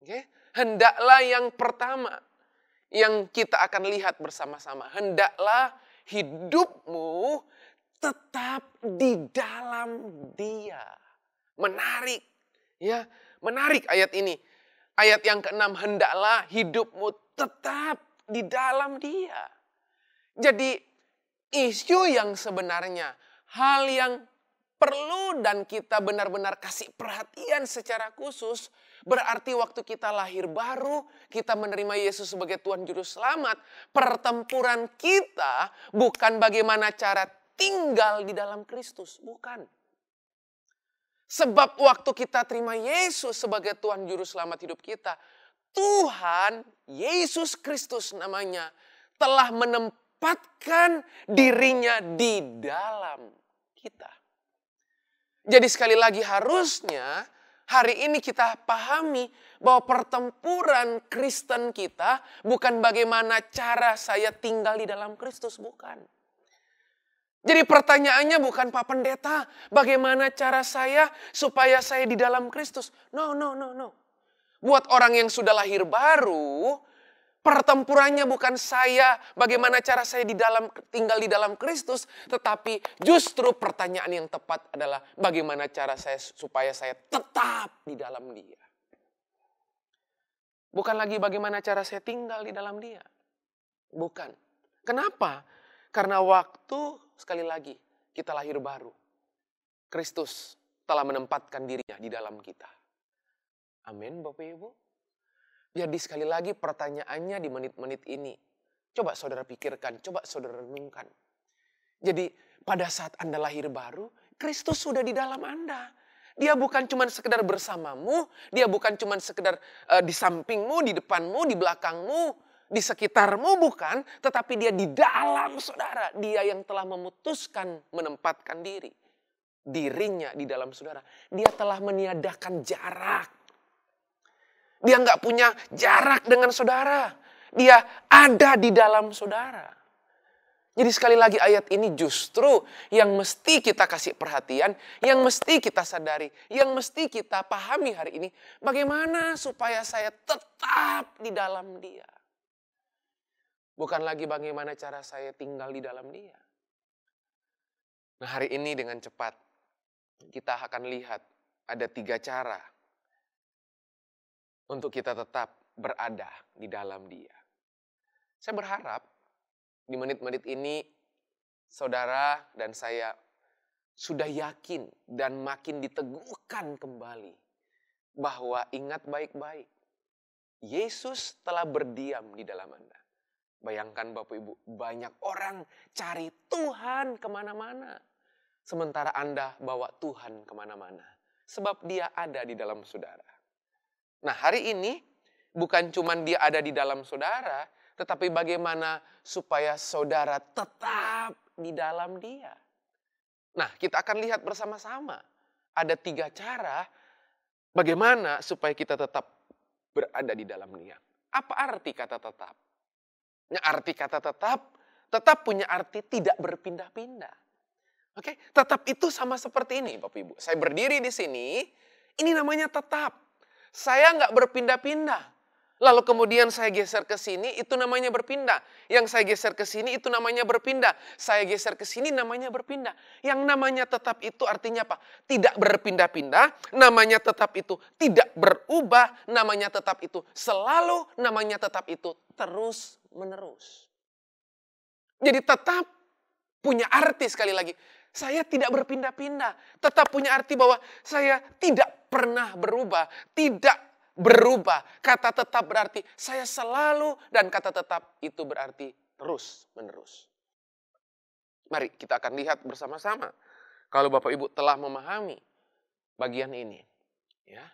Okay? Hendaklah yang pertama yang kita akan lihat bersama-sama. Hendaklah hidupmu tetap di dalam Dia. Menarik, ya. Menarik ayat ini. Ayat yang ke-6, hendaklah hidupmu tetap di dalam Dia. Jadi isu yang sebenarnya, hal yang perlu dan kita benar-benar kasih perhatian secara khusus, berarti waktu kita lahir baru, kita menerima Yesus sebagai Tuhan Juru Selamat, pertempuran kita bukan bagaimana cara tinggal di dalam Kristus, bukan. Sebab waktu kita terima Yesus sebagai Tuhan Juru Selamat hidup kita, Tuhan Yesus Kristus namanya telah menempatkan dirinya di dalam kita. Jadi sekali lagi harusnya hari ini kita pahami bahwa pertempuran Kristen kita bukan bagaimana cara saya tinggal di dalam Kristus, bukan. Jadi pertanyaannya bukan Pak Pendeta, bagaimana cara saya supaya saya di dalam Kristus? No. Buat orang yang sudah lahir baru, pertempurannya bukan saya, bagaimana cara saya tinggal di dalam Kristus, tetapi justru pertanyaan yang tepat adalah bagaimana cara saya supaya saya tetap di dalam Dia. Bukan lagi bagaimana cara saya tinggal di dalam Dia. Bukan. Kenapa? Karena waktu sekali lagi kita lahir baru, Kristus telah menempatkan dirinya di dalam kita. Amin Bapak Ibu. Jadi sekali lagi pertanyaannya di menit-menit ini, coba saudara pikirkan, coba saudara renungkan. Jadi pada saat Anda lahir baru, Kristus sudah di dalam Anda. Dia bukan cuma sekedar bersamamu, dia bukan cuma sekedar di sampingmu, di depanmu, di belakangmu, di sekitarmu, bukan, tetapi dia di dalam saudara. Dia yang telah memutuskan menempatkan dirinya di dalam saudara. Dia telah meniadakan jarak. Dia nggak punya jarak dengan saudara. Dia ada di dalam saudara. Jadi sekali lagi ayat ini justru yang mesti kita kasih perhatian, yang mesti kita sadari, yang mesti kita pahami hari ini. Bagaimana supaya saya tetap di dalam Dia. Bukan lagi bagaimana cara saya tinggal di dalam Dia. Nah, hari ini dengan cepat kita akan lihat ada 3 cara untuk kita tetap berada di dalam Dia. Saya berharap di menit-menit ini saudara dan saya sudah yakin dan makin diteguhkan kembali bahwa ingat baik-baik, Yesus telah berdiam di dalam Anda. Bayangkan Bapak Ibu, banyak orang cari Tuhan kemana-mana. Sementara Anda bawa Tuhan kemana-mana. Sebab Dia ada di dalam saudara. Nah, hari ini bukan cuma Dia ada di dalam saudara, tetapi bagaimana supaya saudara tetap di dalam Dia. Nah, kita akan lihat bersama-sama. Ada 3 cara bagaimana supaya kita tetap berada di dalam Dia. Apa arti kata tetap? Nah, arti kata tetap punya arti tidak berpindah-pindah. Oke, tetap itu sama seperti ini Bapak Ibu. Saya berdiri di sini, ini namanya tetap. Saya nggak berpindah-pindah. Lalu kemudian saya geser ke sini, itu namanya berpindah. Yang saya geser ke sini, itu namanya berpindah. Saya geser ke sini, namanya berpindah. Yang namanya tetap itu artinya apa? Tidak berpindah-pindah, namanya tetap itu tidak berubah, namanya tetap itu selalu, namanya tetap itu terus-menerus. Jadi tetap punya arti sekali lagi. Saya tidak berpindah-pindah. Tetap punya arti bahwa saya tidak pernah berubah, tidak berubah. Kata tetap berarti saya selalu, dan kata tetap itu berarti terus-menerus. Mari kita akan lihat bersama-sama. Kalau Bapak Ibu telah memahami bagian ini. Ya.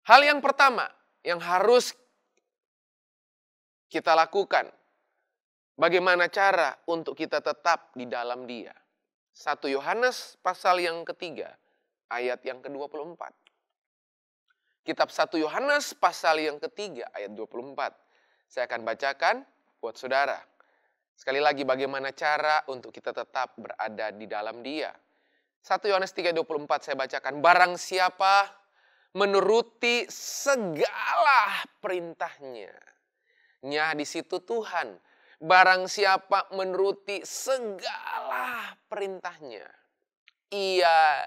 Hal yang pertama yang harus kita lakukan. Bagaimana cara untuk kita tetap di dalam Dia. 1 Yohanes pasal yang ketiga, ayat yang ke-24. Kitab 1 Yohanes pasal yang ketiga, ayat 24. Saya akan bacakan buat saudara. Sekali lagi bagaimana cara untuk kita tetap berada di dalam Dia. 1 Yohanes 3:24 saya bacakan. Barang siapa menuruti segala perintahnya. Nya di situ Tuhan. Barang siapa menuruti segala perintahnya, ia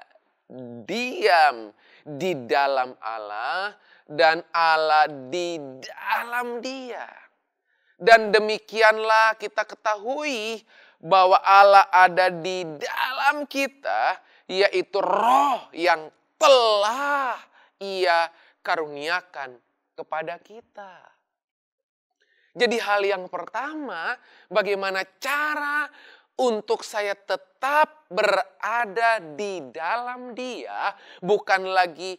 diam di dalam Allah dan Allah di dalam dia. Dan demikianlah kita ketahui bahwa Allah ada di dalam kita, yaitu Roh yang telah Ia karuniakan kepada kita. Jadi hal yang pertama, bagaimana cara untuk saya tetap berada di dalam Dia, bukan lagi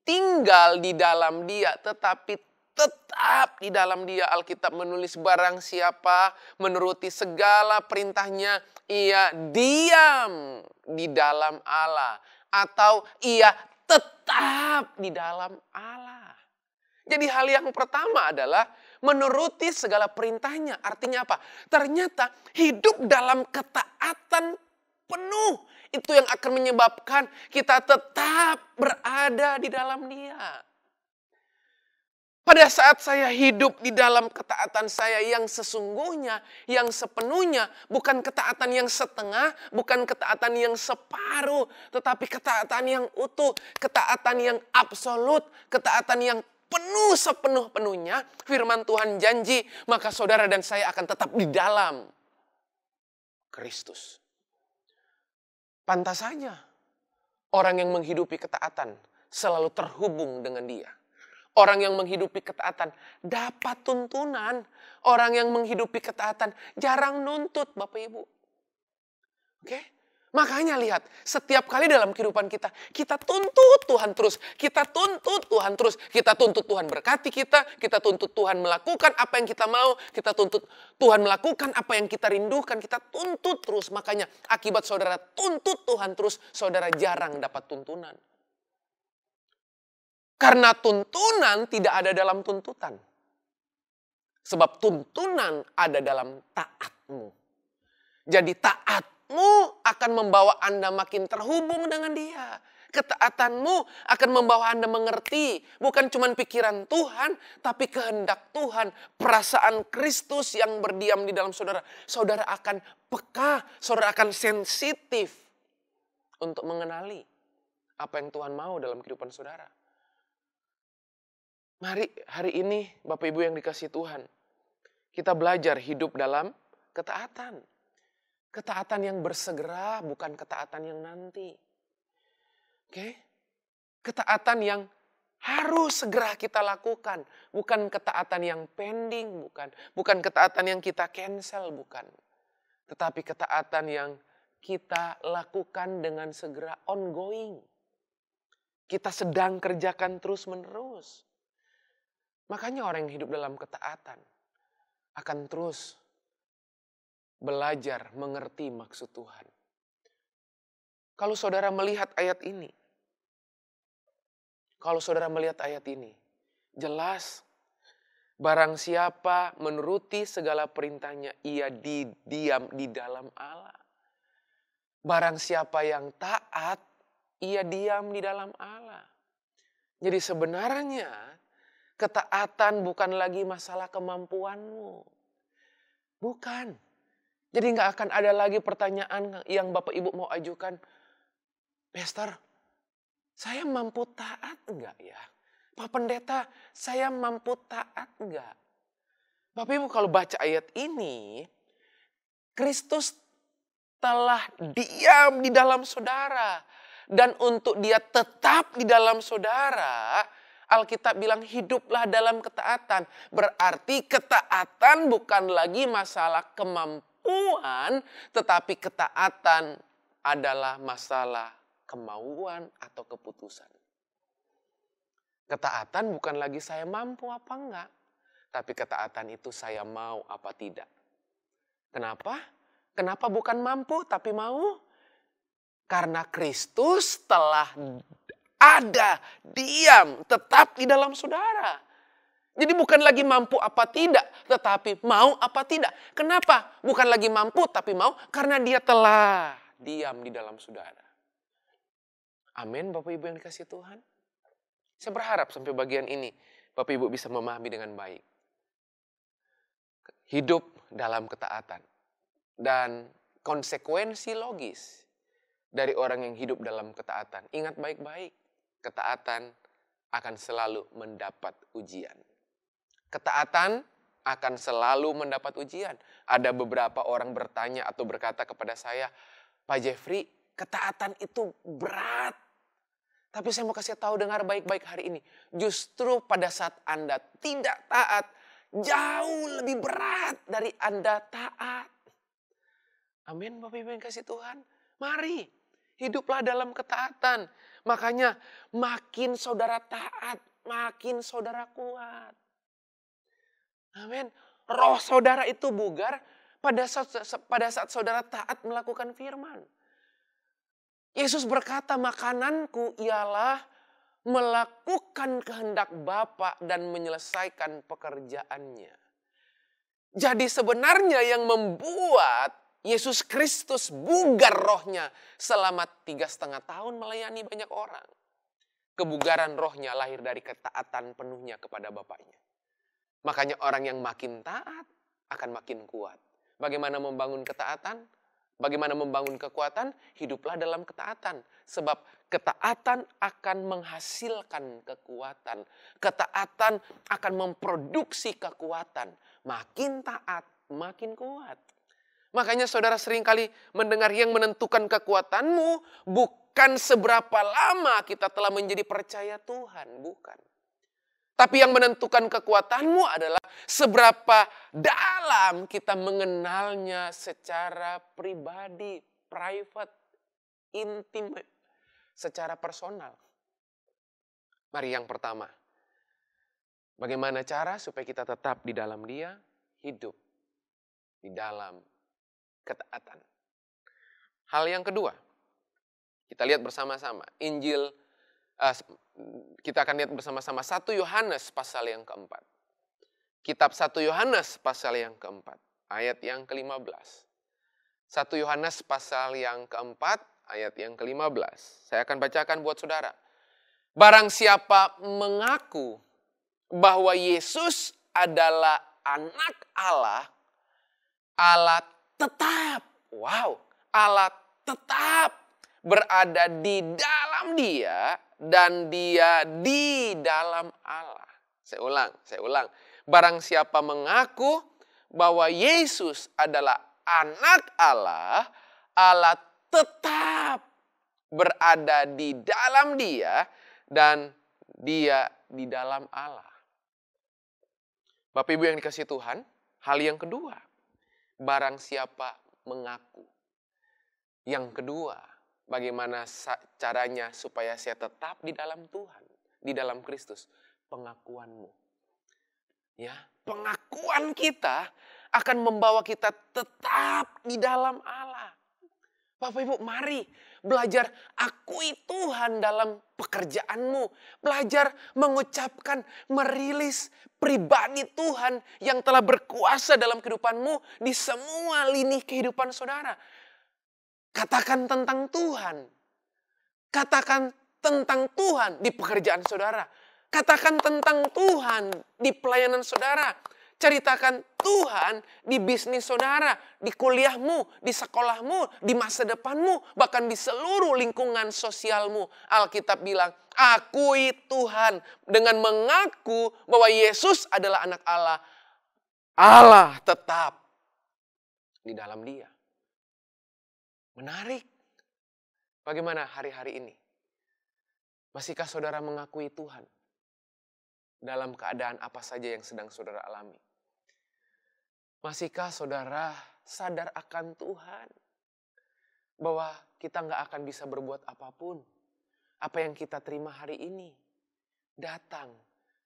tinggal di dalam Dia, tetapi tetap di dalam Dia. Alkitab menulis barang siapa menuruti segala perintahnya, ia diam di dalam Allah. Atau ia tetap di dalam Allah. Jadi hal yang pertama adalah menuruti segala perintahnya. Artinya apa? Ternyata hidup dalam ketaatan penuh. Itu yang akan menyebabkan kita tetap berada di dalam Dia. Pada saat saya hidup di dalam ketaatan saya yang sesungguhnya, yang sepenuhnya, bukan ketaatan yang setengah, bukan ketaatan yang separuh, tetapi ketaatan yang utuh, ketaatan yang absolut, ketaatan yang penuh sepenuh-penuhnya, firman Tuhan janji, maka saudara dan saya akan tetap di dalam Kristus. Pantas saja orang yang menghidupi ketaatan selalu terhubung dengan Dia. Orang yang menghidupi ketaatan dapat tuntunan. Orang yang menghidupi ketaatan jarang nuntut, Bapak Ibu. Oke? Makanya lihat, setiap kali dalam kehidupan kita, kita tuntut Tuhan terus. Kita tuntut Tuhan terus. Kita tuntut Tuhan berkati kita tuntut Tuhan melakukan apa yang kita mau, kita tuntut Tuhan melakukan apa yang kita rindukan, kita tuntut terus. Makanya akibat saudara tuntut Tuhan terus, saudara jarang dapat tuntunan. Karena tuntunan tidak ada dalam tuntutan. Sebab tuntunan ada dalam taatmu. Jadi taatmu akan membawa Anda makin terhubung dengan Dia. Ketaatanmu akan membawa Anda mengerti bukan cuma pikiran Tuhan, tapi kehendak Tuhan, perasaan Kristus yang berdiam di dalam saudara. Saudara akan peka, saudara akan sensitif untuk mengenali apa yang Tuhan mau dalam kehidupan saudara. Mari hari ini Bapak Ibu yang dikasihi Tuhan, kita belajar hidup dalam ketaatan. Ketaatan yang bersegera, bukan ketaatan yang nanti. Oke? Ketaatan yang harus segera kita lakukan. Bukan ketaatan yang pending, bukan. Bukan ketaatan yang kita cancel, bukan. Tetapi ketaatan yang kita lakukan dengan segera ongoing. Kita sedang kerjakan terus-menerus. Makanya orang yang hidup dalam ketaatan akan terus belajar mengerti maksud Tuhan. Kalau saudara melihat ayat ini, jelas barang siapa menuruti segala perintahnya, ia diam di dalam Allah. Barang siapa yang taat, ia diam di dalam Allah. Jadi sebenarnya ketaatan bukan lagi masalah kemampuanmu. Bukan. Jadi nggak akan ada lagi pertanyaan yang Bapak Ibu mau ajukan. Pastor, saya mampu taat enggak ya? Pak Pendeta, saya mampu taat enggak? Bapak Ibu kalau baca ayat ini, Kristus telah diam di dalam saudara. Dan untuk dia tetap di dalam saudara, Alkitab bilang hiduplah dalam ketaatan. Berarti ketaatan bukan lagi masalah kemampuan, tetapi ketaatan adalah masalah kemauan atau keputusan. Ketaatan bukan lagi saya mampu apa enggak, tapi ketaatan itu saya mau apa tidak. Kenapa? Kenapa bukan mampu tapi mau? Karena Kristus telah ada, diam, tetap di dalam saudara. Jadi bukan lagi mampu apa tidak, tetapi mau apa tidak. Kenapa? Bukan lagi mampu tapi mau, karena dia telah diam di dalam saudara. Amin, Bapak Ibu yang dikasihi Tuhan. Saya berharap sampai bagian ini Bapak Ibu bisa memahami dengan baik. Hidup dalam ketaatan. Dan konsekuensi logis dari orang yang hidup dalam ketaatan. Ingat baik-baik, ketaatan akan selalu mendapat ujian. Ketaatan akan selalu mendapat ujian. Ada beberapa orang bertanya atau berkata kepada saya, Pak Jeffrey, ketaatan itu berat. Tapi saya mau kasih tahu, dengar baik-baik hari ini. Justru pada saat Anda tidak taat, jauh lebih berat dari Anda taat. Amin, Bapak Ibu yang kasih Tuhan. Mari, hiduplah dalam ketaatan. Makanya makin saudara taat, makin saudara kuat. Amin. Roh saudara itu bugar pada saat saudara taat melakukan firman. Yesus berkata, makananku ialah melakukan kehendak Bapa dan menyelesaikan pekerjaannya. Jadi sebenarnya yang membuat Yesus Kristus bugar rohnya selama 3,5 tahun melayani banyak orang. Kebugaran rohnya lahir dari ketaatan penuhnya kepada Bapaknya. Makanya orang yang makin taat akan makin kuat. Bagaimana membangun ketaatan? Bagaimana membangun kekuatan? Hiduplah dalam ketaatan. Sebab ketaatan akan menghasilkan kekuatan. Ketaatan akan memproduksi kekuatan. Makin taat, makin kuat. Makanya saudara seringkali mendengar yang menentukan kekuatanmu bukan seberapa lama kita telah menjadi percaya Tuhan. Bukan. Tapi yang menentukan kekuatanmu adalah seberapa dalam kita mengenalnya secara pribadi, private, intimate, secara personal. Mari yang pertama. Bagaimana cara supaya kita tetap di dalam Dia? Hidup di dalam ketaatan. Hal yang kedua, kita lihat bersama-sama. Kita akan lihat bersama-sama 1 Yohanes pasal yang keempat. Kitab 1 Yohanes pasal yang keempat, ayat yang ke-15. 1 Yohanes pasal yang keempat, ayat yang ke-15. Saya akan bacakan buat saudara. Barang siapa mengaku bahwa Yesus adalah anak Allah, Allah tetap, Allah tetap berada di dalam dia dan dia di dalam Allah. Saya ulang. Barang siapa mengaku bahwa Yesus adalah anak Allah, Allah tetap berada di dalam dia dan dia di dalam Allah. Bapak Ibu yang dikasihi Tuhan, hal yang kedua, barang siapa mengaku. Yang kedua, bagaimana caranya supaya saya tetap di dalam Tuhan, di dalam Kristus? Pengakuanmu. Ya, pengakuan kita akan membawa kita tetap di dalam Allah. Bapak Ibu, mari belajar akui Tuhan dalam pekerjaanmu. Belajar mengucapkan, merilis pribadi Tuhan yang telah berkuasa dalam kehidupanmu di semua lini kehidupan saudara. Katakan tentang Tuhan. Katakan tentang Tuhan di pekerjaan saudara. Katakan tentang Tuhan di pelayanan saudara. Ceritakan Tuhan di bisnis saudara, di kuliahmu, di sekolahmu, di masa depanmu, bahkan di seluruh lingkungan sosialmu. Alkitab bilang, akui Tuhan dengan mengaku bahwa Yesus adalah anak Allah. Allah tetap di dalam dia. Menarik. Bagaimana hari-hari ini? Masihkah saudara mengakui Tuhan dalam keadaan apa saja yang sedang saudara alami? Masihkah saudara sadar akan Tuhan? Bahwa kita nggak akan bisa berbuat apapun. Apa yang kita terima hari ini datang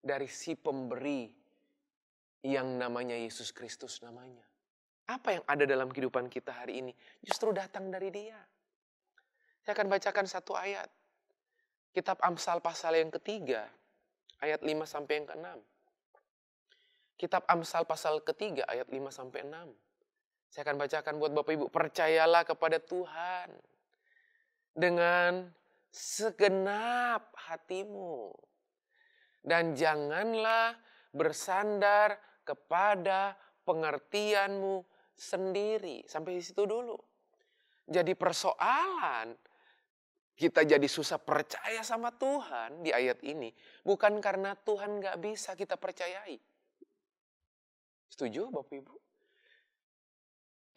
dari si pemberi yang namanya Yesus Kristus namanya. Apa yang ada dalam kehidupan kita hari ini justru datang dari Dia. Saya akan bacakan satu ayat. Kitab Amsal pasal yang ketiga, ayat 5 sampai yang ke-6. Kitab Amsal pasal ketiga ayat 5 sampai 6. Saya akan bacakan buat Bapak Ibu. Percayalah kepada Tuhan dengan segenap hatimu. Dan janganlah bersandar kepada pengertianmu sendiri. Sampai di situ dulu. Jadi persoalan kita jadi susah percaya sama Tuhan di ayat ini. Bukan karena Tuhan gak bisa kita percayai. Setuju Bapak Ibu?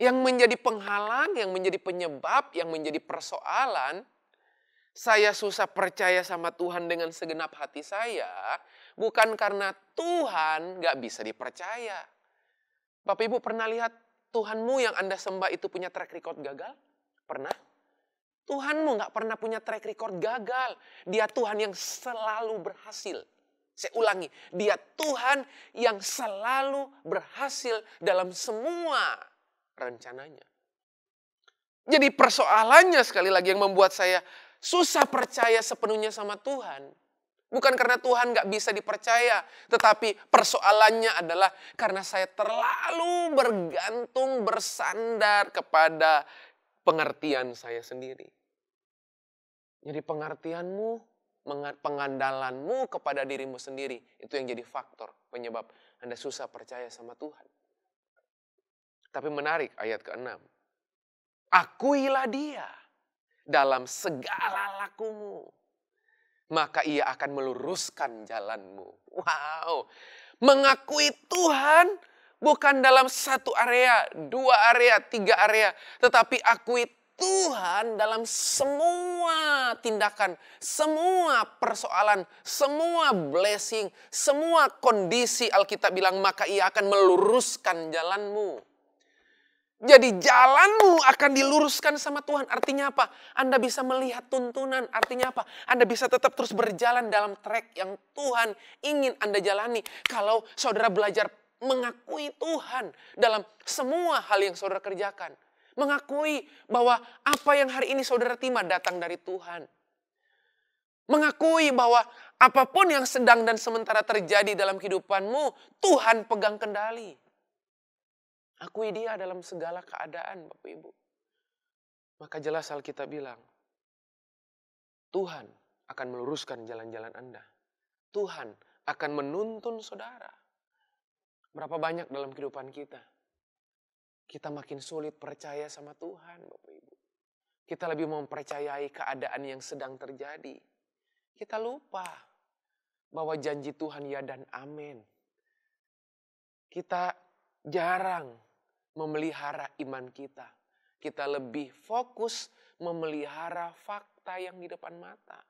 Yang menjadi penghalang, yang menjadi penyebab, yang menjadi persoalan, saya susah percaya sama Tuhan dengan segenap hati saya, bukan karena Tuhan gak bisa dipercaya. Bapak Ibu pernah lihat Tuhanmu yang Anda sembah itu punya track record gagal? Pernah? Tuhanmu gak pernah punya track record gagal. Dia Tuhan yang selalu berhasil. Saya ulangi, Dia Tuhan yang selalu berhasil dalam semua rencananya. Jadi persoalannya sekali lagi yang membuat saya susah percaya sepenuhnya sama Tuhan. Bukan karena Tuhan gak bisa dipercaya. Tetapi persoalannya adalah karena saya terlalu bergantung, bersandar kepada pengertian saya sendiri. Jadi pengertianmu, pengandalanmu kepada dirimu sendiri, itu yang jadi faktor penyebab Anda susah percaya sama Tuhan. Tapi menarik ayat ke-6. Akuilah Dia dalam segala lakumu, maka Ia akan meluruskan jalanmu. Wow, mengakui Tuhan bukan dalam satu area, 2 area, 3 area, tetapi akui Tuhan dalam semua tindakan, semua persoalan, semua blessing, semua kondisi. Alkitab bilang maka Ia akan meluruskan jalanmu. Jadi jalanmu akan diluruskan sama Tuhan. Artinya apa? Anda bisa melihat tuntunan. Artinya apa? Anda bisa tetap terus berjalan dalam track yang Tuhan ingin Anda jalani. Kalau saudara belajar mengakui Tuhan dalam semua hal yang saudara kerjakan. Mengakui bahwa apa yang hari ini saudara terima datang dari Tuhan. Mengakui bahwa apapun yang sedang dan sementara terjadi dalam kehidupanmu, Tuhan pegang kendali. Akui Dia dalam segala keadaan, Bapak Ibu. Maka jelas Alkitab bilang, Tuhan akan meluruskan jalan-jalan Anda. Tuhan akan menuntun saudara. Berapa banyak dalam kehidupan kita makin sulit percaya sama Tuhan, Bapak Ibu. Kita lebih mempercayai keadaan yang sedang terjadi. Kita lupa bahwa janji Tuhan ya dan amin. Kita jarang memelihara iman kita. Kita lebih fokus memelihara fakta yang di depan mata.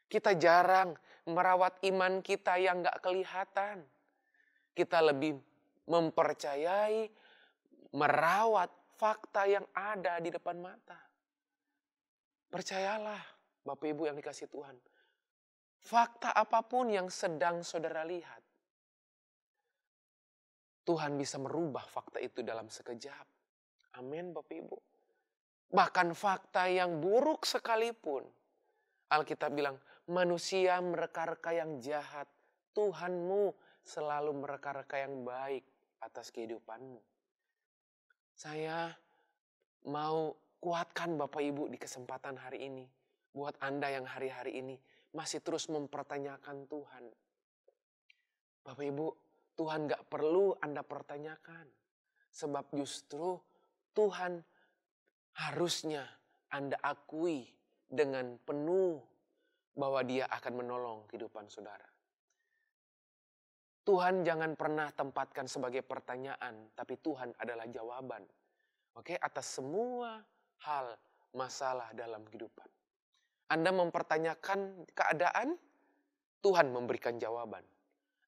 Kita jarang merawat iman kita yang gak kelihatan. Kita lebih mempercayai, merawat fakta yang ada di depan mata. Percayalah, Bapak Ibu yang dikasihi Tuhan. Fakta apapun yang sedang saudara lihat, Tuhan bisa merubah fakta itu dalam sekejap. Amin, Bapak Ibu. Bahkan fakta yang buruk sekalipun, Alkitab bilang, manusia mereka-reka yang jahat, Tuhanmu selalu mereka-reka yang baik atas kehidupanmu. Saya mau kuatkan Bapak Ibu di kesempatan hari ini. Buat Anda yang hari-hari ini masih terus mempertanyakan Tuhan. Bapak Ibu, Tuhan gak perlu Anda pertanyakan. Sebab justru Tuhan harusnya Anda akui dengan penuh bahwa Dia akan menolong kehidupan saudara. Tuhan jangan pernah tempatkan sebagai pertanyaan, tapi Tuhan adalah jawaban. Oke, atas semua hal masalah dalam kehidupan. Anda mempertanyakan keadaan, Tuhan memberikan jawaban.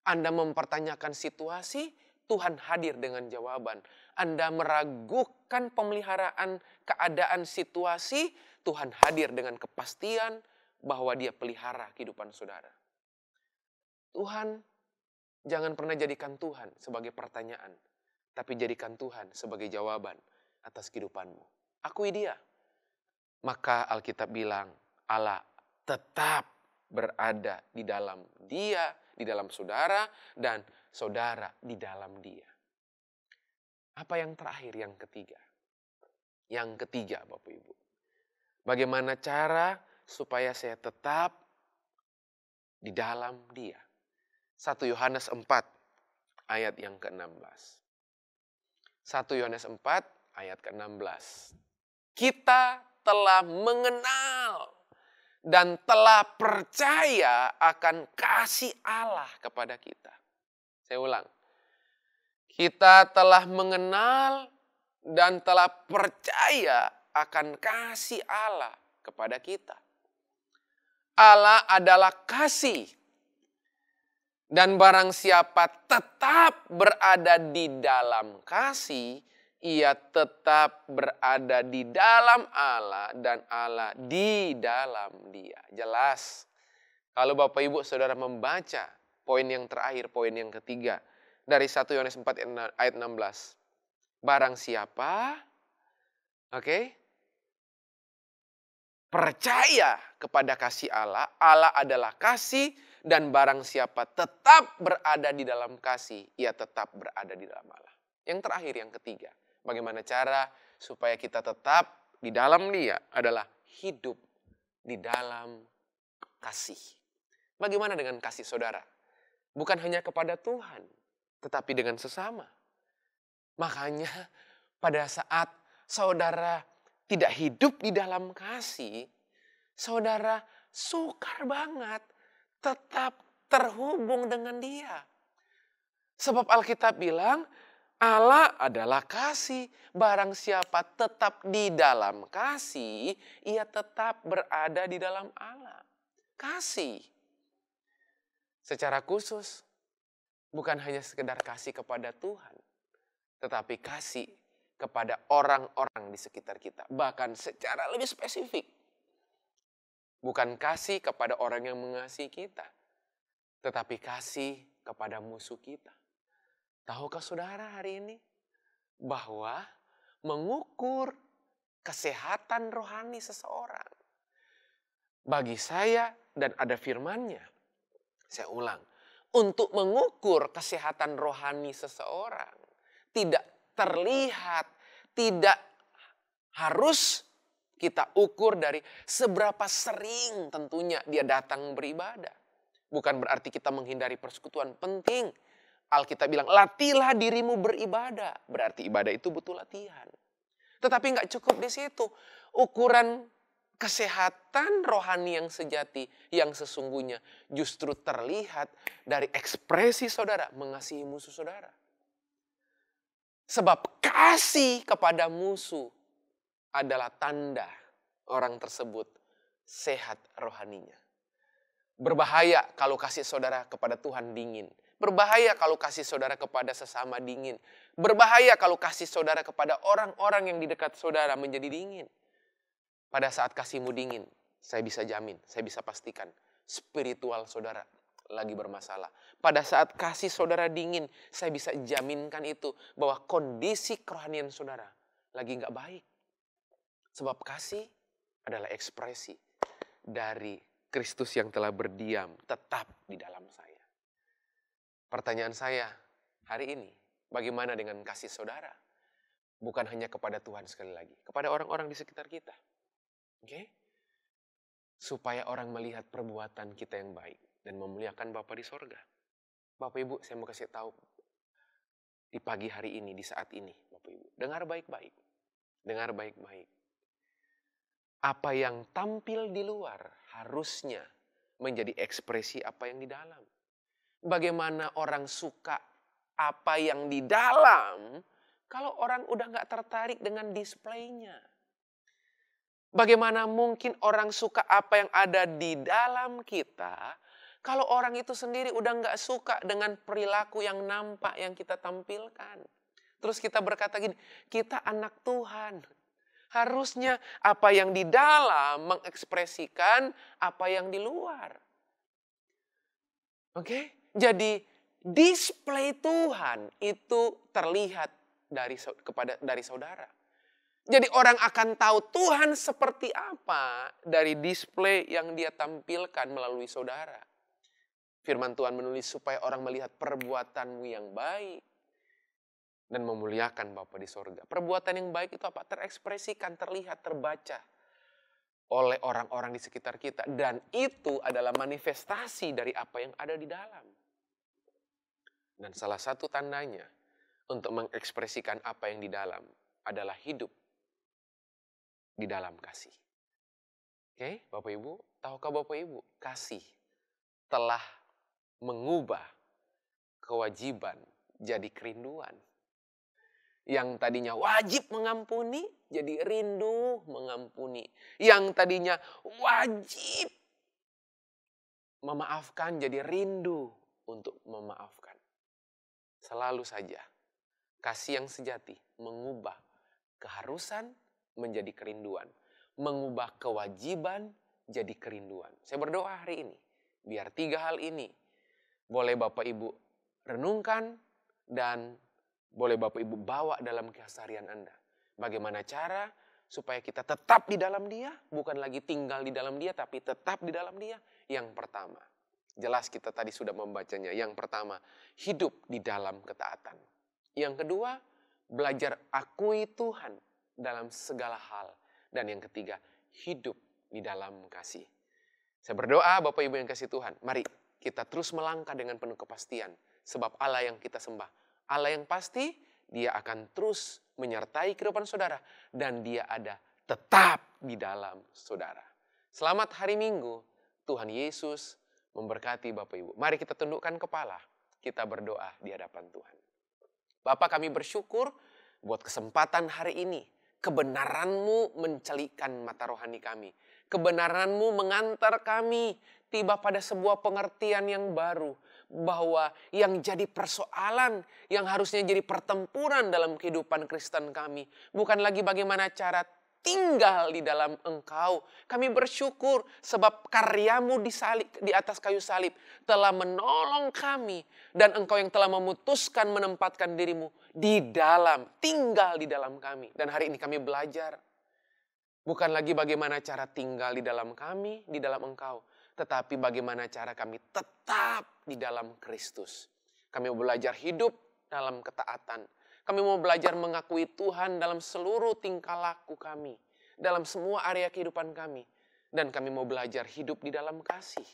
Anda mempertanyakan situasi, Tuhan hadir dengan jawaban. Anda meragukan pemeliharaan keadaan situasi, Tuhan hadir dengan kepastian bahwa Dia pelihara kehidupan saudara. Tuhan jangan pernah jadikan Tuhan sebagai pertanyaan, tapi jadikan Tuhan sebagai jawaban atas kehidupanmu. Akui Dia. Maka Alkitab bilang, Allah tetap berada di dalam Dia, di dalam saudara, dan saudara di dalam Dia. Apa yang terakhir, yang ketiga? Yang ketiga, Bapak Ibu. Bagaimana cara supaya saya tetap di dalam Dia? 1 Yohanes 4 ayat yang ke-16. 1 Yohanes 4 ayat ke-16. Kita telah mengenal dan telah percaya akan kasih Allah kepada kita. Saya ulang. Kita telah mengenal dan telah percaya akan kasih Allah kepada kita. Allah adalah kasih. Dan barang siapa tetap berada di dalam kasih, ia tetap berada di dalam Allah dan Allah di dalam Dia. Jelas. Kalau Bapak Ibu Saudara membaca poin yang terakhir, poin yang ketiga dari 1 Yohanes 4 ayat 16. Barang siapa, percaya kepada kasih Allah, Allah adalah kasih. Dan barang siapa tetap berada di dalam kasih, ia tetap berada di dalam Allah. Yang terakhir, yang ketiga. Bagaimana cara supaya kita tetap di dalam Dia adalah hidup di dalam kasih. Bagaimana dengan kasih saudara? Bukan hanya kepada Tuhan, tetapi dengan sesama. Makanya pada saat saudara tidak hidup di dalam kasih, saudara sukar banget tetap terhubung dengan Dia. Sebab Alkitab bilang, Allah adalah kasih. Barang siapa tetap di dalam kasih, ia tetap berada di dalam Allah. Kasih. Secara khusus, bukan hanya sekedar kasih kepada Tuhan, tetapi kasih kepada orang-orang di sekitar kita. Bahkan secara lebih spesifik. Bukan kasih kepada orang yang mengasihi kita, tetapi kasih kepada musuh kita. Tahukah saudara hari ini bahwa mengukur kesehatan rohani seseorang, bagi saya dan ada firman-Nya, saya ulang, untuk mengukur kesehatan rohani seseorang tidak terlihat, tidak harus Kita ukur dari seberapa sering tentunya dia datang beribadah. Bukan berarti kita menghindari persekutuan, penting. Alkitab bilang, latihlah dirimu beribadah. Berarti ibadah itu butuh latihan. Tetapi nggak cukup di situ. Ukuran kesehatan rohani yang sejati, yang sesungguhnya justru terlihat dari ekspresi saudara mengasihi musuh saudara. Sebab kasih kepada musuh adalah tanda orang tersebut sehat rohaninya. Berbahaya kalau kasih saudara kepada Tuhan dingin. Berbahaya kalau kasih saudara kepada sesama dingin. Berbahaya kalau kasih saudara kepada orang-orang yang di dekat saudara menjadi dingin. Pada saat kasihmu dingin, saya bisa jamin, saya bisa pastikan spiritual saudara lagi bermasalah. Pada saat kasih saudara dingin, saya bisa jaminkan itu bahwa kondisi kerohanian saudara lagi nggak baik. Sebab kasih adalah ekspresi dari Kristus yang telah berdiam tetap di dalam saya. Pertanyaan saya hari ini, bagaimana dengan kasih saudara? Bukan hanya kepada Tuhan sekali lagi, kepada orang-orang di sekitar kita. Oke? Supaya orang melihat perbuatan kita yang baik dan memuliakan Bapa di sorga. Bapak Ibu, saya mau kasih tahu di pagi hari ini, di saat ini, Bapak Ibu. Dengar baik-baik. Dengar baik-baik. Apa yang tampil di luar harusnya menjadi ekspresi apa yang di dalam. Bagaimana orang suka apa yang di dalam kalau orang udah gak tertarik dengan displaynya. Bagaimana mungkin orang suka apa yang ada di dalam kita kalau orang itu sendiri udah gak suka dengan perilaku yang nampak yang kita tampilkan. Terus kita berkata gini, kita anak Tuhan. Harusnya apa yang di dalam mengekspresikan apa yang di luar. Oke? Jadi display Tuhan itu terlihat dari saudara. Jadi orang akan tahu Tuhan seperti apa dari display yang dia tampilkan melalui saudara. Firman Tuhan menulis supaya orang melihat perbuatanmu yang baik dan memuliakan Bapa di sorga. Perbuatan yang baik itu apa? Terekspresikan, terlihat, terbaca oleh orang-orang di sekitar kita. Dan itu adalah manifestasi dari apa yang ada di dalam. Dan salah satu tandanya untuk mengekspresikan apa yang di dalam adalah hidup di dalam kasih. Oke, Bapak Ibu, tahukah Bapak Ibu, kasih telah mengubah kewajiban jadi kerinduan. Yang tadinya wajib mengampuni, jadi rindu mengampuni. Yang tadinya wajib memaafkan, jadi rindu untuk memaafkan. Selalu saja, kasih yang sejati mengubah keharusan menjadi kerinduan. Mengubah kewajiban jadi kerinduan. Saya berdoa hari ini, biar 3 hal ini boleh Bapak Ibu renungkan dan boleh Bapak Ibu bawa dalam keseharian Anda. Bagaimana cara supaya kita tetap di dalam Dia, bukan lagi tinggal di dalam Dia, tapi tetap di dalam Dia. Yang pertama, jelas kita tadi sudah membacanya. Yang pertama, hidup di dalam ketaatan. Yang kedua, belajar akui Tuhan dalam segala hal. Dan yang ketiga, hidup di dalam kasih. Saya berdoa Bapak Ibu yang kasih Tuhan, mari kita terus melangkah dengan penuh kepastian. Sebab Allah yang kita sembah, Allah yang pasti, Dia akan terus menyertai kehidupan saudara. Dan Dia ada tetap di dalam saudara. Selamat hari Minggu. Tuhan Yesus memberkati Bapak Ibu. Mari kita tundukkan kepala. Kita berdoa di hadapan Tuhan. Bapa, kami bersyukur buat kesempatan hari ini. Kebenaran-Mu mencelikkan mata rohani kami. Kebenaran-Mu mengantar kami tiba pada sebuah pengertian yang baru. Bahwa yang jadi persoalan, yang harusnya jadi pertempuran dalam kehidupan Kristen kami. Bukan lagi bagaimana cara tinggal di dalam Engkau. Kami bersyukur sebab karya-Mu di atas kayu salib telah menolong kami. Dan Engkau yang telah memutuskan menempatkan diri-Mu di dalam, tinggal di dalam kami. Dan hari ini kami belajar. Bukan lagi bagaimana cara tinggal di dalam kami, di dalam Engkau. Tetapi bagaimana cara kami tetap di dalam Kristus. Kami mau belajar hidup dalam ketaatan. Kami mau belajar mengakui Tuhan dalam seluruh tingkah laku kami. dalam semua area kehidupan kami. Dan kami mau belajar hidup di dalam kasih.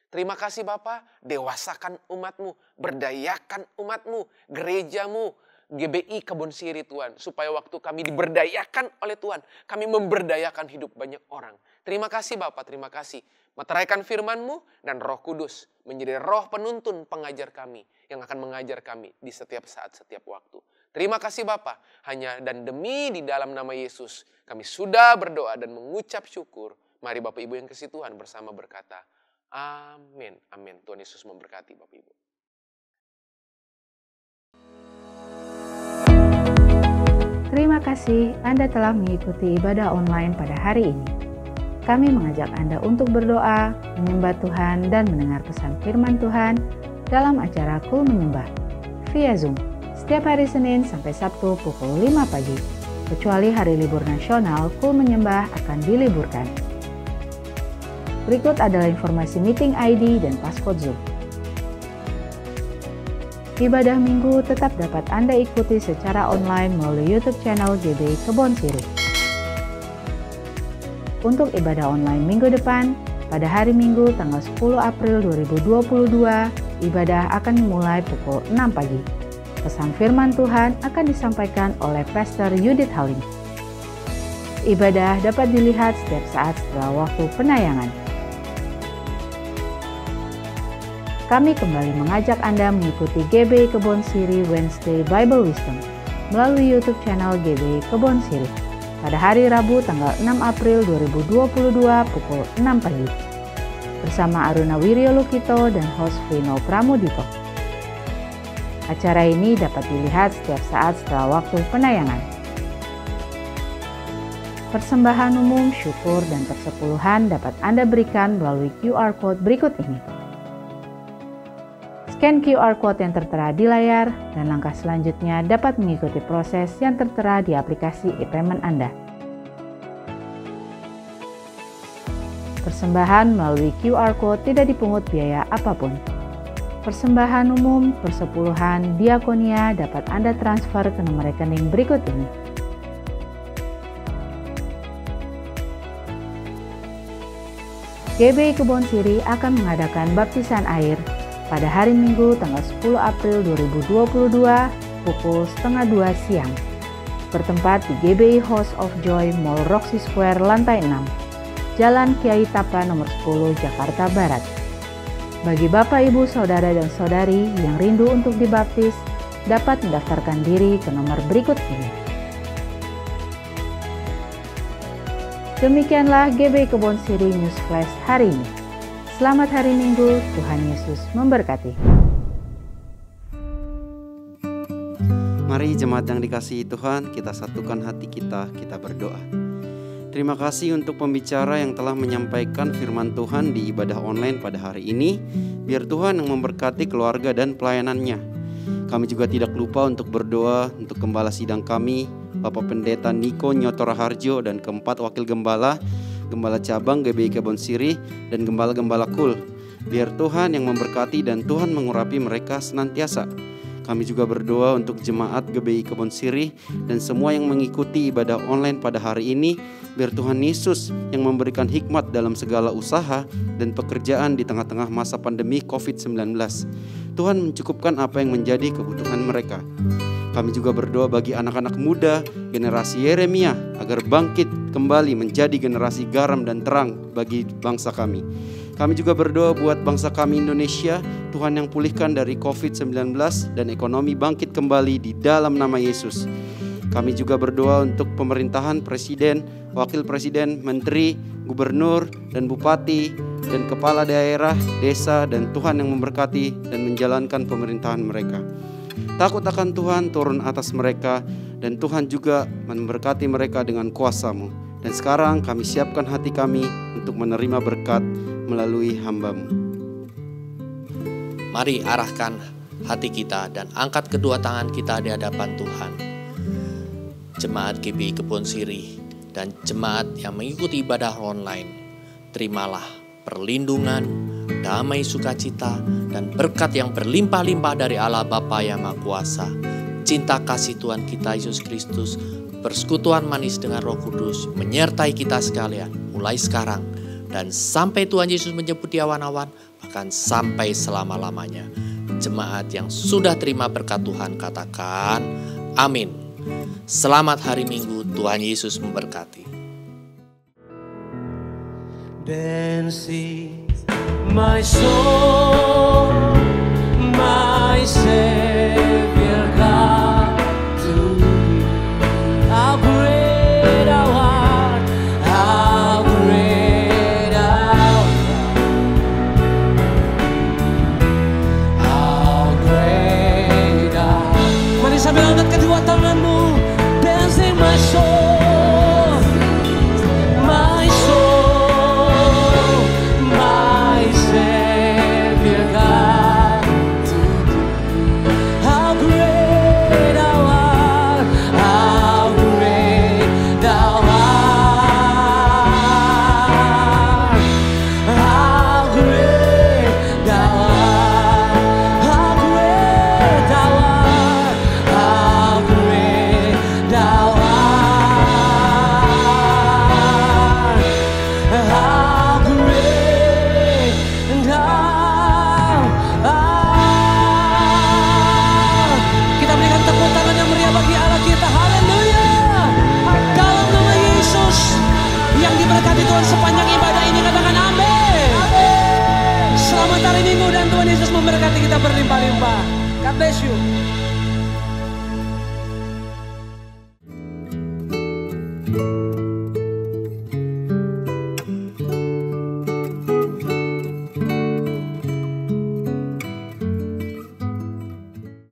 Terima kasih Bapa, dewasakan umat-Mu, berdayakan umat-Mu, gereja-Mu, GBI Kebon Siri Tuhan. Supaya waktu kami diberdayakan oleh Tuhan, kami memberdayakan hidup banyak orang. Terima kasih Bapa, terima kasih. Meteraikan firman-Mu dan Roh Kudus menjadi roh penuntun pengajar kami yang akan mengajar kami di setiap saat, setiap waktu. Terima kasih Bapa, hanya dan demi di dalam nama Yesus kami sudah berdoa dan mengucap syukur. Mari Bapak Ibu yang kasih Tuhan bersama berkata, amin, amin. Tuhan Yesus memberkati Bapak Ibu. Terima kasih Anda telah mengikuti ibadah online pada hari ini. Kami mengajak Anda untuk berdoa, menyembah Tuhan, dan mendengar pesan firman Tuhan dalam acara Kul Menyembah via Zoom setiap hari Senin sampai Sabtu pukul 5 pagi. Kecuali hari libur nasional, Kul Menyembah akan diliburkan. Berikut adalah informasi meeting ID dan passcode Zoom. Ibadah Minggu tetap dapat Anda ikuti secara online melalui YouTube channel GBI Kebon Siri. Untuk ibadah online minggu depan, pada hari Minggu tanggal 10 April 2022, ibadah akan dimulai pukul 6 pagi. Pesan firman Tuhan akan disampaikan oleh Pastor Yudit Halim. Ibadah dapat dilihat setiap saat setelah waktu penayangan. Kami kembali mengajak Anda mengikuti GBI Kebon Siri Wednesday Bible Wisdom melalui YouTube channel GBI Kebon Siri pada hari Rabu tanggal 6 April 2022 pukul 6 pagi bersama Aruna Wiryo Lukito dan host Vino Pramudito. Acara ini dapat dilihat setiap saat setelah waktu penayangan. Persembahan umum, syukur, dan persepuluhan dapat Anda berikan melalui QR Code berikut ini. Scan QR Code yang tertera di layar, dan langkah selanjutnya dapat mengikuti proses yang tertera di aplikasi e-payment Anda. Persembahan melalui QR Code tidak dipungut biaya apapun. Persembahan umum, persepuluhan, diakonia dapat Anda transfer ke nomor rekening berikut ini. GBI Kebon Siri akan mengadakan baptisan air pada hari Minggu tanggal 10 April 2022 pukul 1:30 siang. Bertempat di GBI House of Joy Mall Roxy Square lantai 6, Jalan Kiai Tapa nomor 10 Jakarta Barat. Bagi Bapak, Ibu, Saudara, dan Saudari yang rindu untuk dibaptis, dapat mendaftarkan diri ke nomor berikut ini. Demikianlah GBI Kebon Siri News Flash hari ini. Selamat hari Minggu, Tuhan Yesus memberkati. Mari jemaat yang dikasihi Tuhan, kita satukan hati kita berdoa. Terima kasih untuk pembicara yang telah menyampaikan firman Tuhan di ibadah online pada hari ini. Biar Tuhan yang memberkati keluarga dan pelayanannya. Kami juga tidak lupa untuk berdoa untuk gembala sidang kami, Bapak Pendeta Niko Nyotora Harjo, dan keempat wakil gembala, Gembala Cabang GBI Kebon Siri, dan Gembala-Gembala Kul. Biar Tuhan yang memberkati dan Tuhan mengurapi mereka senantiasa. Kami juga berdoa untuk jemaat GBI Kebon Siri dan semua yang mengikuti ibadah online pada hari ini. Biar Tuhan Yesus yang memberikan hikmat dalam segala usaha dan pekerjaan di tengah-tengah masa pandemi COVID-19. Tuhan mencukupkan apa yang menjadi kebutuhan mereka. Kami juga berdoa bagi anak-anak muda, generasi Yeremia, agar bangkit kembali menjadi generasi garam dan terang bagi bangsa kami. Kami juga berdoa buat bangsa kami Indonesia, Tuhan yang pulihkan dari COVID-19 dan ekonomi bangkit kembali di dalam nama Yesus. Kami juga berdoa untuk pemerintahan presiden, wakil presiden, menteri, gubernur, dan bupati, dan kepala daerah, desa, dan Tuhan yang memberkati dan menjalankan pemerintahan mereka. Takut akan Tuhan turun atas mereka, dan Tuhan juga memberkati mereka dengan kuasa-Mu. Dan sekarang kami siapkan hati kami untuk menerima berkat melalui hamba-Mu. Mari arahkan hati kita dan angkat kedua tangan kita di hadapan Tuhan. Jemaat GBI Kebon Siri dan jemaat yang mengikuti ibadah online, terimalah perlindungan, damai sukacita, dan berkat yang berlimpah-limpah dari Allah Bapa yang Maha Kuasa. sukacita kasih Tuhan kita Yesus Kristus, persekutuan manis dengan Roh Kudus menyertai kita sekalian mulai sekarang dan sampai Tuhan Yesus menjemput di awan-awan, bahkan sampai selama-lamanya. Jemaat yang sudah terima berkat Tuhan katakan amin. Selamat hari Minggu, Tuhan Yesus memberkati. Then sing my soul, my Savior God, to thee. How great thou art, how great thou art, how great thou art. Mari sambil angkat kedua tanganmu. Then sing my soul, my soul, my Savior God, to thee. How great thou art, how great thou art, how great thou art, how great thou art, how great thou art, how great thou art. Kita berikan tepuk tangan yang meriah bagi Allah kita. Haleluya. Dalam nama Yesus yang diberkati Tuhan sepanjang ibadah ini, katakan amin. Selamat hari Minggu dan Tuhan Yesus memberkati kita berlimpah-limpah. God bless you.